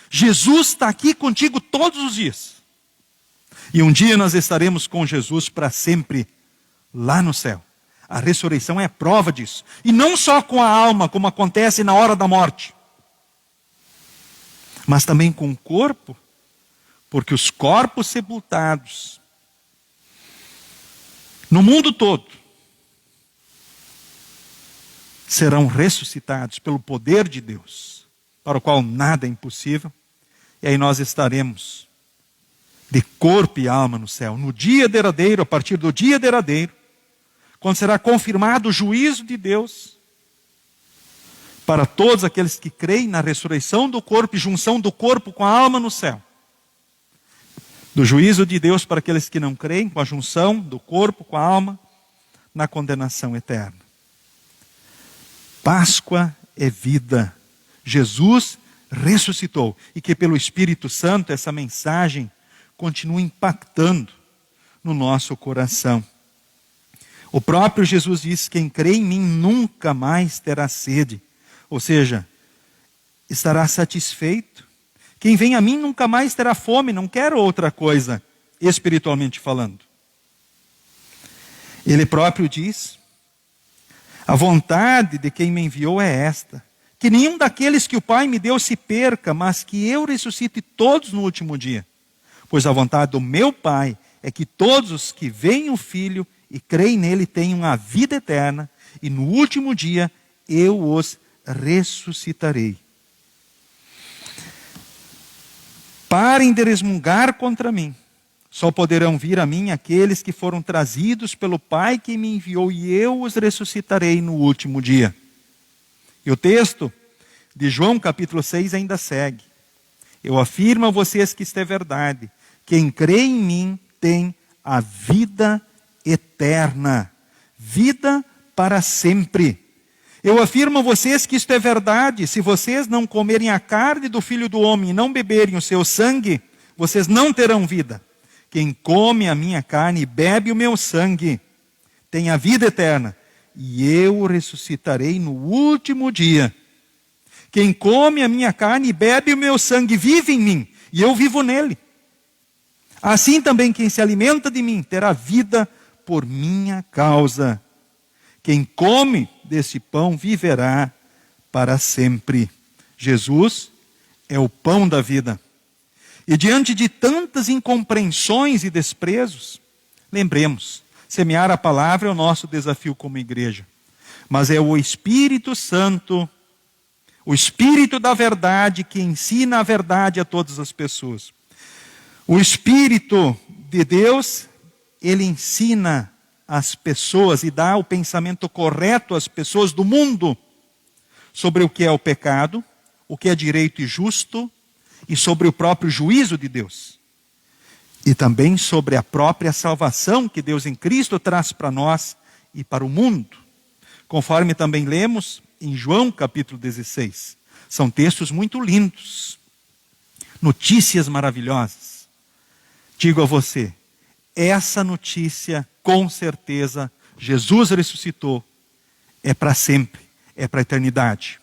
Jesus está aqui contigo todos os dias. E um dia nós estaremos com Jesus para sempre lá no céu. A ressurreição é a prova disso. E não só com a alma, como acontece na hora da morte, mas também com o corpo, porque os corpos sepultados no mundo todo serão ressuscitados pelo poder de Deus, para o qual nada é impossível. E aí nós estaremos de corpo e alma no céu, no dia derradeiro, a partir do dia derradeiro, quando será confirmado o juízo de Deus para todos aqueles que creem na ressurreição do corpo e junção do corpo com a alma no céu. Do juízo de Deus para aqueles que não creem, com a junção do corpo com a alma na condenação eterna. Páscoa é vida. Jesus ressuscitou. E que pelo Espírito Santo essa mensagem continue impactando no nosso coração. O próprio Jesus disse, quem crê em mim nunca mais terá sede. Ou seja, estará satisfeito. Quem vem a mim nunca mais terá fome, não quero outra coisa, espiritualmente falando. Ele próprio diz, a vontade de quem me enviou é esta, que nenhum daqueles que o Pai me deu se perca, mas que eu ressuscite todos no último dia. Pois a vontade do meu Pai é que todos os que veem o Filho e creem nele tenham a vida eterna, e no último dia eu os ressuscitarei. Parem de resmungar contra mim. Só poderão vir a mim aqueles que foram trazidos pelo Pai que me enviou, e eu os ressuscitarei no último dia. E o texto de João capítulo 6 ainda segue. Eu afirmo a vocês que isto é verdade. Quem crê em mim tem a vida eterna. Vida para sempre. Eu afirmo a vocês que isto é verdade. Se vocês não comerem a carne do Filho do Homem e não beberem o seu sangue, vocês não terão vida. Quem come a minha carne e bebe o meu sangue tem a vida eterna, e eu o ressuscitarei no último dia. Quem come a minha carne e bebe o meu sangue vive em mim, e eu vivo nele. Assim também quem se alimenta de mim terá vida por minha causa. Quem come desse pão viverá para sempre. Jesus é o pão da vida. E diante de tantas incompreensões e desprezos, lembremos, semear a palavra é o nosso desafio como igreja. Mas é o Espírito Santo, o Espírito da verdade, que ensina a verdade a todas as pessoas. O Espírito de Deus, ele ensina as pessoas e dá o pensamento correto às pessoas do mundo sobre o que é o pecado, o que é direito e justo, e sobre o próprio juízo de Deus. e também sobre a própria salvação que Deus em Cristo traz para nós e para o mundo, conforme também lemos em João capítulo 16. São textos muito lindos, notícias maravilhosas. Digo a você, essa notícia, com certeza, Jesus ressuscitou, é para sempre, é para a eternidade.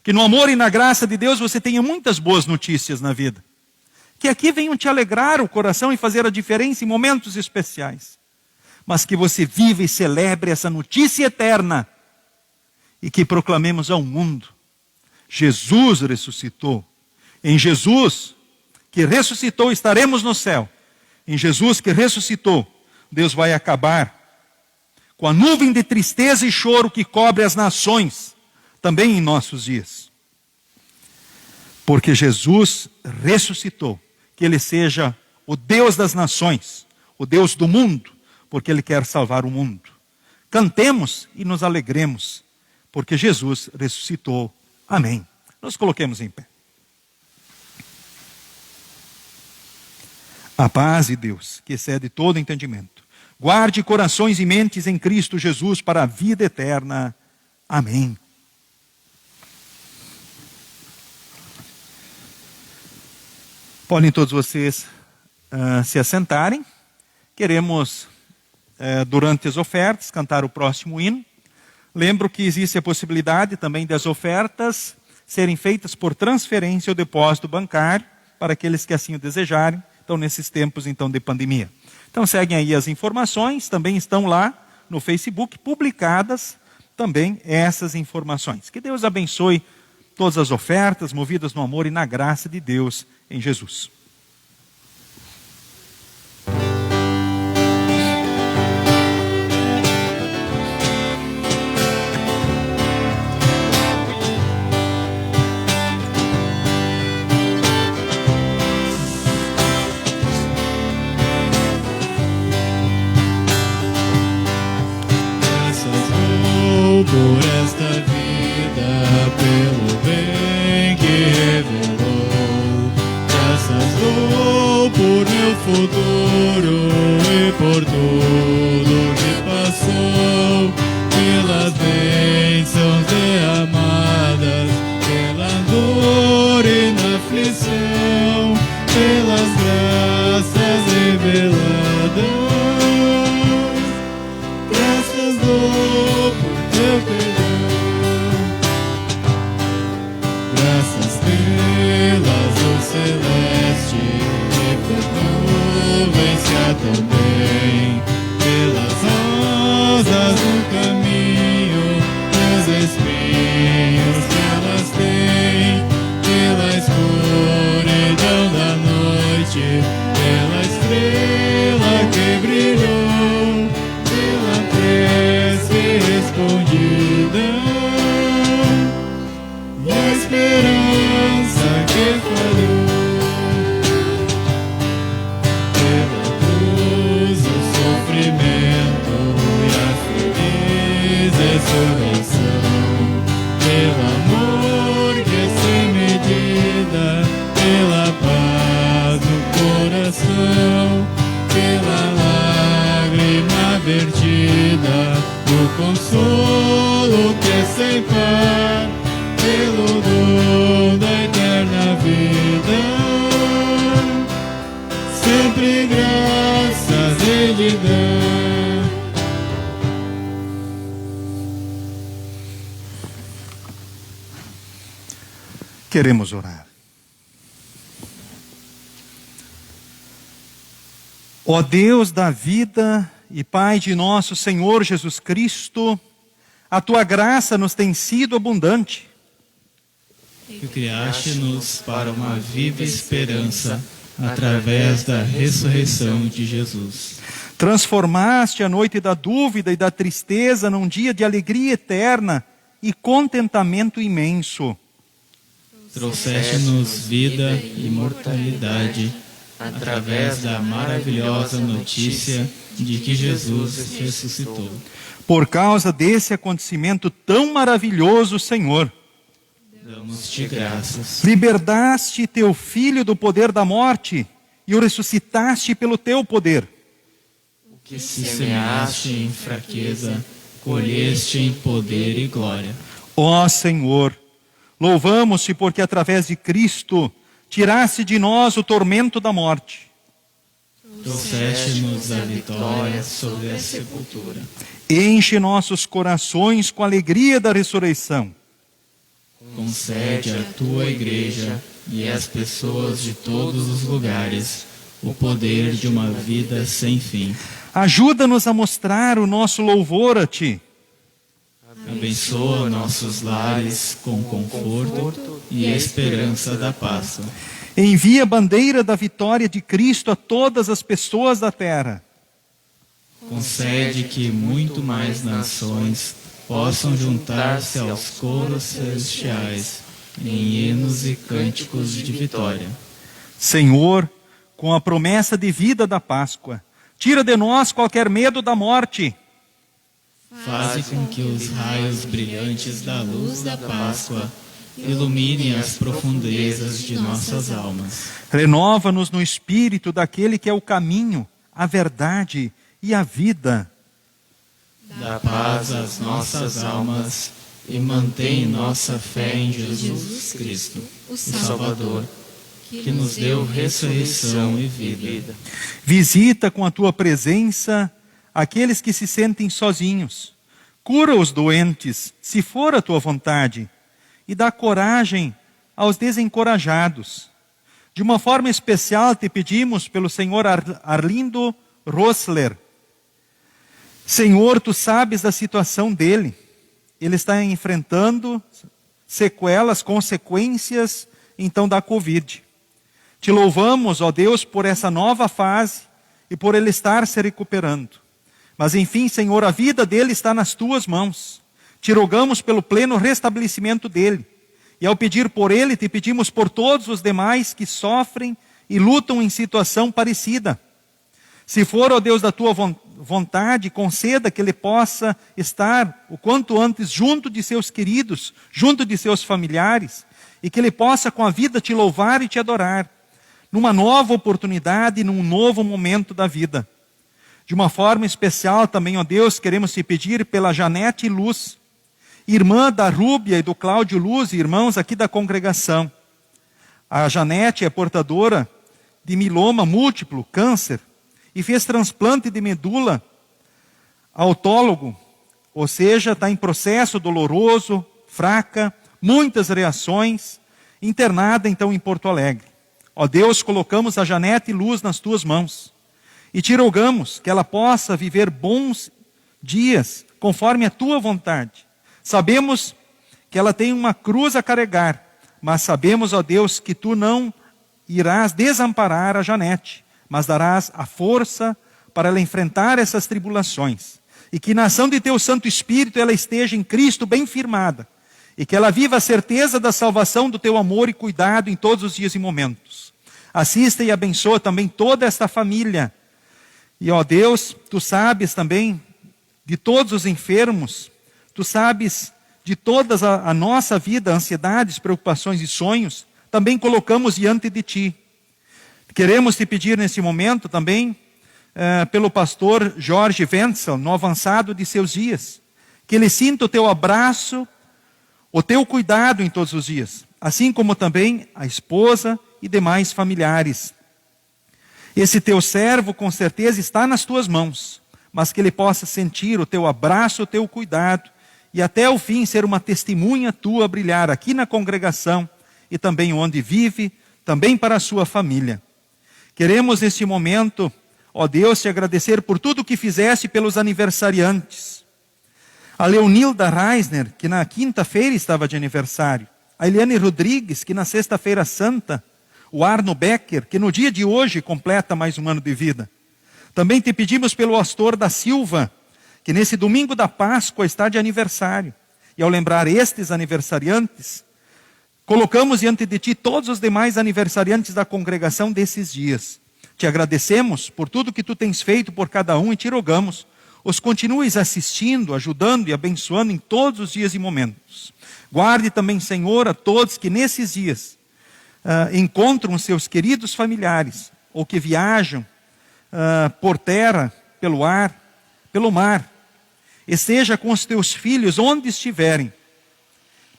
Que no amor e na graça de Deus você tenha muitas boas notícias na vida. Que aqui venham te alegrar o coração e fazer a diferença em momentos especiais. Mas que você viva e celebre essa notícia eterna. E que proclamemos ao mundo: Jesus ressuscitou. Em Jesus, que ressuscitou, estaremos no céu. Em Jesus que ressuscitou, Deus vai acabar com a nuvem de tristeza e choro que cobre as nações, também em nossos dias. Porque Jesus ressuscitou. Que Ele seja o Deus das nações, o Deus do mundo, porque Ele quer salvar o mundo. Cantemos e nos alegremos, porque Jesus ressuscitou. Amém. Nos coloquemos em pé. A paz de Deus, que excede todo entendimento, guarde corações e mentes em Cristo Jesus para a vida eterna. Amém. Podem todos vocês se assentarem. Queremos, durante as ofertas, cantar o próximo hino. Lembro que existe a possibilidade também das ofertas serem feitas por transferência ou depósito bancário, para aqueles que assim o desejarem. Então, nesses tempos então de pandemia. Então, seguem aí as informações, também estão lá no Facebook, publicadas também essas informações. Que Deus abençoe todas as ofertas, movidas no amor e na graça de Deus em Jesus. Por esta vida, pelo bem que revelou, graças dou por meu futuro e por tudo que passou, pelas bênçãos derramadas, pela dor e na aflição, pelas graças reveladas, graças dou por teu perdão, graças pela azul celeste e por nuvens que há também, pelas rosas do caminho, pelos espinhos que elas têm, pela escuridão da noite, pela estrela que brilhou, pela prece respondida e a esperança que falhou, pela cruz, o sofrimento e a feliz ressurreição, pelo amor que é sem medida, pela paz no coração, pela lágrima vertida, o consolo que é sem par, pelo dom da eterna vida, sempre graças Ele dá. Queremos orar. Ó Deus da vida e Pai de nosso Senhor Jesus Cristo, a Tua graça nos tem sido abundante. Tu criaste-nos para uma viva esperança através da ressurreição de Jesus. Transformaste a noite da dúvida e da tristeza num dia de alegria eterna e contentamento imenso. Trouxeste-nos vida e imortalidade através da maravilhosa notícia de que Jesus ressuscitou. Por causa desse acontecimento tão maravilhoso, Senhor, damos-te graças. libertaste teu Filho do poder da morte e e o ressuscitaste pelo teu poder. O que semeaste em fraqueza, colheste em poder e glória. Ó Senhor, louvamos-te porque através de Cristo tiraste de nós o tormento da morte. Trouxeste-nos a vitória sobre a sepultura. Enche nossos corações com a alegria da ressurreição. Concede à tua igreja e às pessoas de todos os lugares o poder de uma vida sem fim. Ajuda-nos a mostrar o nosso louvor a ti. Abençoa nossos lares com conforto e a esperança da Páscoa. Envia a bandeira da vitória de Cristo a todas as pessoas da terra. Concede que muito mais nações possam juntar-se aos coros celestiais em hinos e cânticos de vitória. Senhor, com a promessa de vida da Páscoa, tira de nós qualquer medo da morte. Faze com que os raios brilhantes da luz da Páscoa iluminem as profundezas de nossas almas. Renova-nos no espírito daquele que é o caminho, a verdade e a vida. Dá paz às nossas almas e mantém nossa fé em Jesus Cristo, o Salvador, que nos deu ressurreição e vida. Visita com a tua presença aqueles que se sentem sozinhos. Cura os doentes, se for a tua vontade, e dá coragem aos desencorajados. De uma forma especial te pedimos pelo Senhor Arlindo Rossler. Senhor, tu sabes da situação dele. Ele está enfrentando sequelas, consequências, então, da Covid. Te louvamos, ó Deus, por essa nova fase e por ele estar se recuperando. Mas, enfim, Senhor, a vida dele está nas tuas mãos. Te rogamos pelo pleno restabelecimento dele. E ao pedir por ele, te pedimos por todos os demais que sofrem e lutam em situação parecida. Se for, ó Deus, da tua vontade, conceda que ele possa estar o quanto antes junto de seus queridos, junto de seus familiares, e que ele possa com a vida te louvar e te adorar, numa nova oportunidade, num novo momento da vida. De uma forma especial também, ó Deus, queremos te pedir pela Janete Luz, irmã da Rúbia e do Cláudio Luz, irmãos aqui da congregação. A Janete é portadora de mieloma múltiplo, câncer, e fez transplante de medula autólogo, ou seja, está em processo doloroso, fraca, muitas reações, internada então em Porto Alegre. Ó Deus, colocamos a Janete Luz nas tuas mãos e te rogamos que ela possa viver bons dias conforme a tua vontade. Sabemos que ela tem uma cruz a carregar, mas sabemos, ó Deus, que tu não irás desamparar a Janete, mas darás a força para ela enfrentar essas tribulações. E que na ação de teu Santo Espírito ela esteja em Cristo bem firmada. E que ela viva a certeza da salvação do teu amor e cuidado em todos os dias e momentos. Assista e abençoa também toda esta família. E ó Deus, tu sabes também de todos os enfermos. Tu sabes de toda a nossa vida, ansiedades, preocupações e sonhos. Também colocamos diante de ti. Queremos te pedir nesse momento também pelo pastor Jorge Wenzel, no avançado de seus dias, que ele sinta o teu abraço, o teu cuidado em todos os dias, assim como também a esposa e demais familiares. Esse teu servo com certeza está nas tuas mãos, mas que ele possa sentir o teu abraço, o teu cuidado, e até o fim ser uma testemunha tua brilhar aqui na congregação e também onde vive, também para a sua família. Queremos neste momento, ó Deus, te agradecer por tudo o que fizeste pelos aniversariantes. A Leonilda Reisner, que na quinta-feira estava de aniversário. A Eliane Rodrigues, que na sexta-feira santa. O Arno Becker, que no dia de hoje completa mais um ano de vida. Também te pedimos pelo Astor da Silva, que nesse domingo da Páscoa está de aniversário. E ao lembrar estes aniversariantes, colocamos diante de ti todos os demais aniversariantes da congregação desses dias. Te agradecemos por tudo que tu tens feito por cada um e te rogamos, os continues assistindo, ajudando e abençoando em todos os dias e momentos. Guarde também, Senhor, a todos que nesses dias encontram os seus queridos familiares, ou que viajam por terra, pelo ar, pelo mar. Esteja com os teus filhos onde estiverem.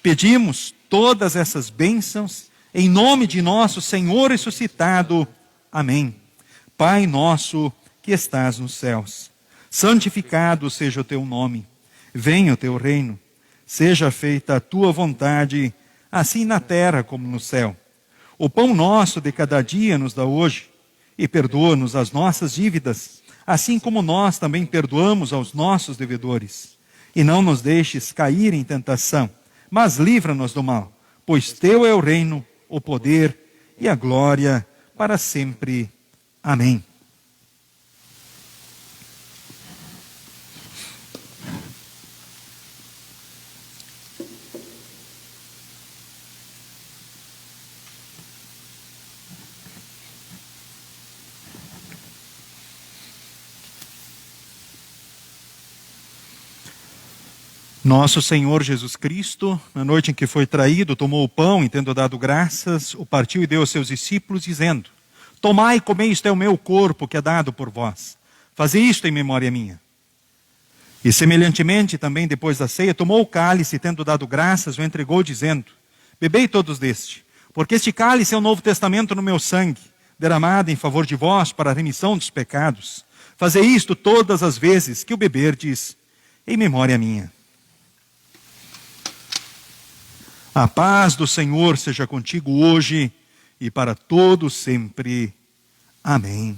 Pedimos todas essas bênçãos em nome de nosso Senhor ressuscitado. Amém. Pai nosso que estás nos céus, santificado seja o teu nome. Venha o teu reino. Seja feita a tua vontade, assim na terra como no céu. O pão nosso de cada dia nos dá hoje, e perdoa-nos as nossas dívidas, assim como nós também perdoamos aos nossos devedores. E não nos deixes cair em tentação, mas livra-nos do mal, pois teu é o reino, o poder e a glória para sempre. Amém. Nosso Senhor Jesus Cristo, na noite em que foi traído, tomou o pão e, tendo dado graças, o partiu e deu aos seus discípulos, dizendo: Tomai e comei, isto é o meu corpo que é dado por vós. Fazei isto em memória minha. E semelhantemente, também depois da ceia, tomou o cálice e, tendo dado graças, o entregou, dizendo: Bebei todos deste, porque este cálice é o novo testamento no meu sangue, derramado em favor de vós para a remissão dos pecados. Fazei isto todas as vezes que o beberdes, em memória minha. A paz do Senhor seja contigo hoje e para todos sempre. Amém.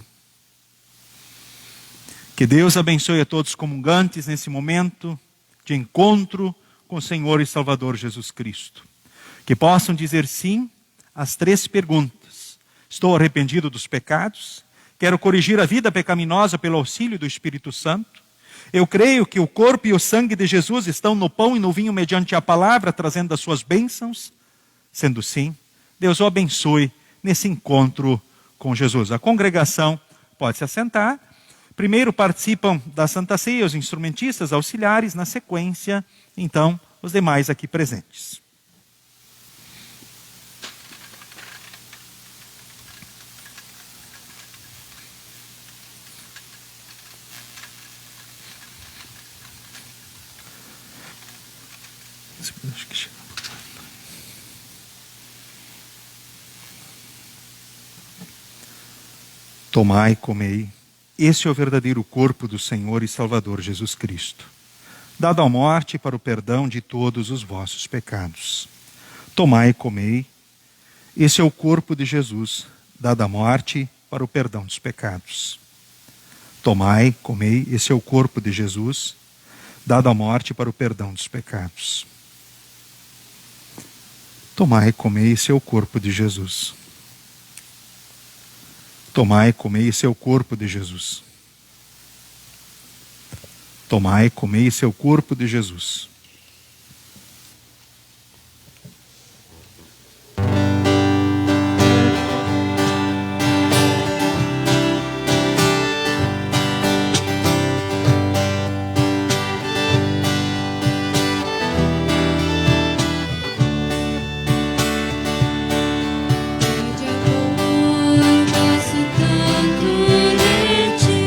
Que Deus abençoe a todos os comungantes nesse momento de encontro com o Senhor e Salvador Jesus Cristo. Que possam dizer sim às 3 perguntas. Estou arrependido dos pecados? Quero corrigir a vida pecaminosa pelo auxílio do Espírito Santo? Eu creio que o corpo e o sangue de Jesus estão no pão e no vinho mediante a palavra, trazendo as suas bênçãos. Sendo sim, Deus o abençoe nesse encontro com Jesus. A congregação pode se assentar. Primeiro participam da Santa Ceia os instrumentistas auxiliares, na sequência, então, os demais aqui presentes. Tomai e comei, esse é o verdadeiro corpo do Senhor e Salvador Jesus Cristo, dado à morte para o perdão de todos os vossos pecados. Tomai e comei, esse é o corpo de Jesus, dado à morte para o perdão dos pecados. Tomai, comei, esse é o corpo de Jesus, dado à morte para o perdão dos pecados. Tomai, comei, esse é o corpo de Jesus. Tomai, comei, esse é o corpo de Jesus. Tomai, comei, esse é o corpo de Jesus. Tanto de ti,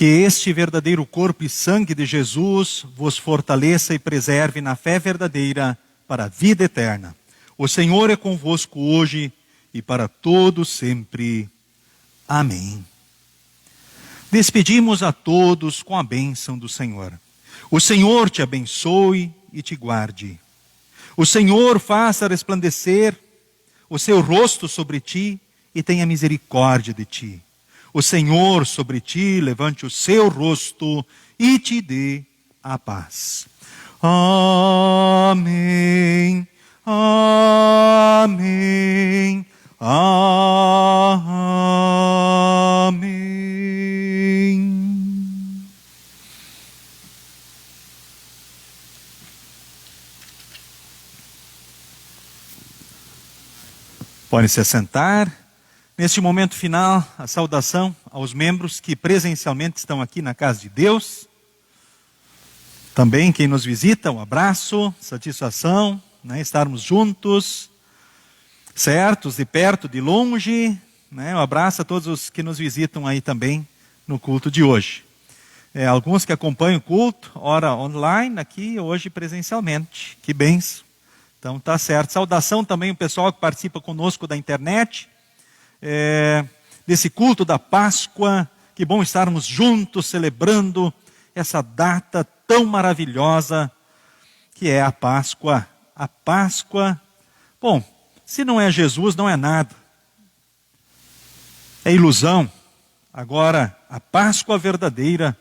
que este verdadeiro corpo e sangue de Jesus vos fortaleça e preserve na fé verdadeira para a vida eterna. O Senhor é convosco hoje e para todos sempre. Amém. Despedimos a todos com a bênção do Senhor. O Senhor te abençoe e te guarde. O Senhor faça resplandecer o seu rosto sobre ti e tenha misericórdia de ti. O Senhor sobre ti levante o seu rosto e te dê a paz. Amém. Amém. Amém. Podem se assentar. Neste momento final, a saudação aos membros que presencialmente estão aqui na casa de Deus. Também quem nos visita, um abraço, satisfação, estarmos juntos, certos, de perto, de longe. Um abraço a todos os que nos visitam aí também no culto de hoje. Alguns que acompanham o culto, ora online, aqui, hoje presencialmente. Que bênção. Então tá certo. Saudação também ao pessoal que participa conosco da internet. Desse culto da Páscoa, que bom estarmos juntos celebrando essa data tão maravilhosa que é a Páscoa. A Páscoa, bom, se não é Jesus, não é nada. É ilusão. Agora, a Páscoa verdadeira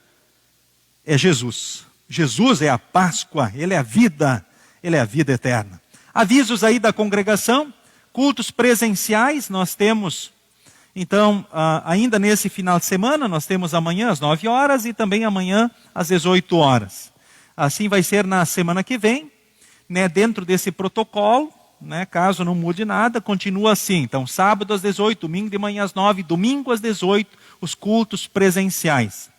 é Jesus. Jesus é a Páscoa, Ele é a vida eterna. Avisos aí da congregação. Cultos presenciais, nós temos, então, ainda nesse final de semana, nós temos amanhã às 9 horas e também amanhã às 18 horas. Assim vai ser na semana que vem, dentro desse protocolo, caso não mude nada, continua assim. Então, sábado às 18, domingo de manhã às 9, domingo às 18, os cultos presenciais.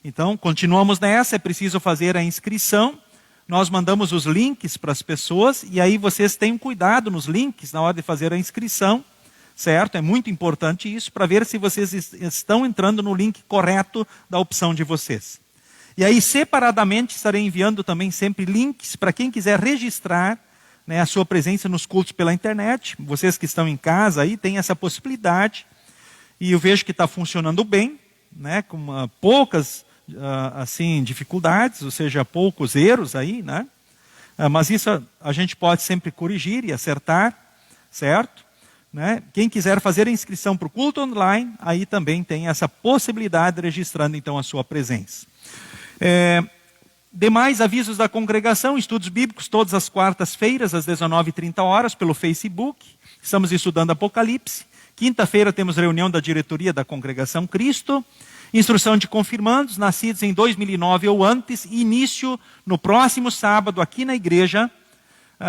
Então, continuamos nessa, é preciso fazer a inscrição. Nós mandamos os links para as pessoas e aí vocês tenham cuidado nos links na hora de fazer a inscrição, certo? É muito importante isso para ver se vocês estão entrando no link correto da opção de vocês. E aí separadamente estarei enviando também sempre links para quem quiser registrar a sua presença nos cultos pela internet. Vocês que estão em casa aí têm essa possibilidade e eu vejo que está funcionando bem, com poucas dificuldades, ou seja, poucos erros aí, mas isso a gente pode sempre corrigir e acertar, certo? Quem quiser fazer a inscrição para o culto online, aí também tem essa possibilidade, registrando então a sua presença. Demais avisos da congregação, estudos bíblicos todas as quartas-feiras às 19h30 pelo Facebook. Estamos estudando Apocalipse. Quinta-feira temos reunião da diretoria da Congregação Cristo. Instrução de confirmandos, nascidos em 2009 ou antes, início no próximo sábado aqui na igreja,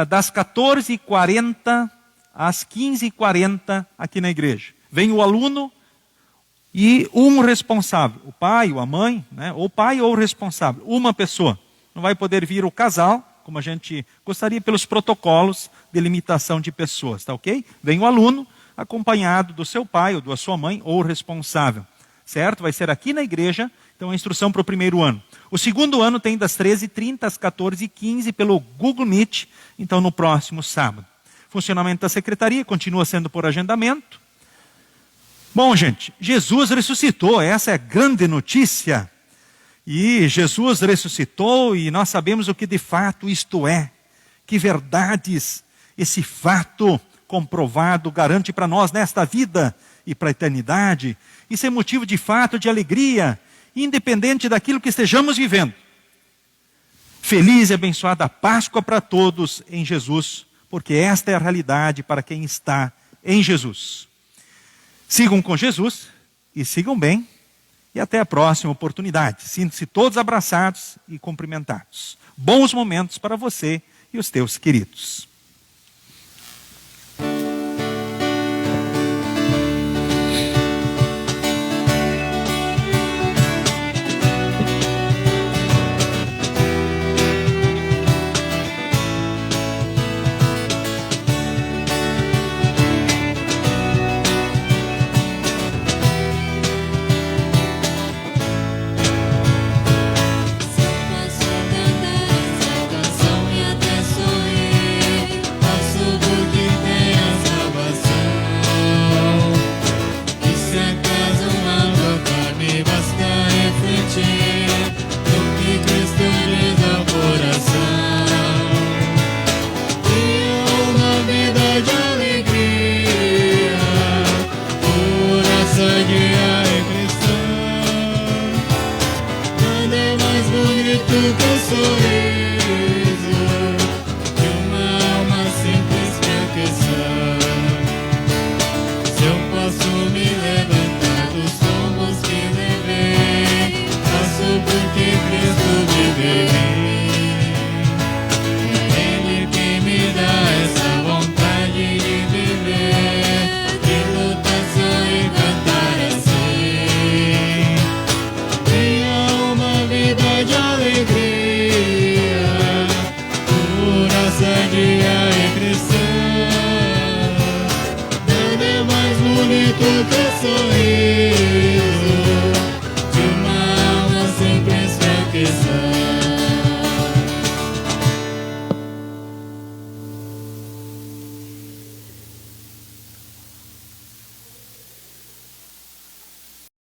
das 14h40 às 15h40 aqui na igreja. Vem o aluno e um responsável, o pai ou a mãe, ou pai ou o responsável, uma pessoa. Não vai poder vir o casal, como a gente gostaria, pelos protocolos de limitação de pessoas, tá ok? Vem o aluno acompanhado do seu pai ou da sua mãe ou o responsável. Certo? Vai ser aqui na igreja, então a instrução para o primeiro ano. O segundo ano tem das 13h30 às 14h15 pelo Google Meet, então no próximo sábado. Funcionamento da secretaria continua sendo por agendamento. Bom, gente, Jesus ressuscitou, essa é a grande notícia. E Jesus ressuscitou e nós sabemos o que de fato isto é. Que verdades esse fato comprovado garante para nós nesta vida e para a eternidade. Isso é motivo de fato de alegria, independente daquilo que estejamos vivendo. Feliz e abençoada a Páscoa para todos em Jesus, porque esta é a realidade para quem está em Jesus. Sigam com Jesus e sigam bem, e até a próxima oportunidade. Sintam-se todos abraçados e cumprimentados. Bons momentos para você e os teus queridos.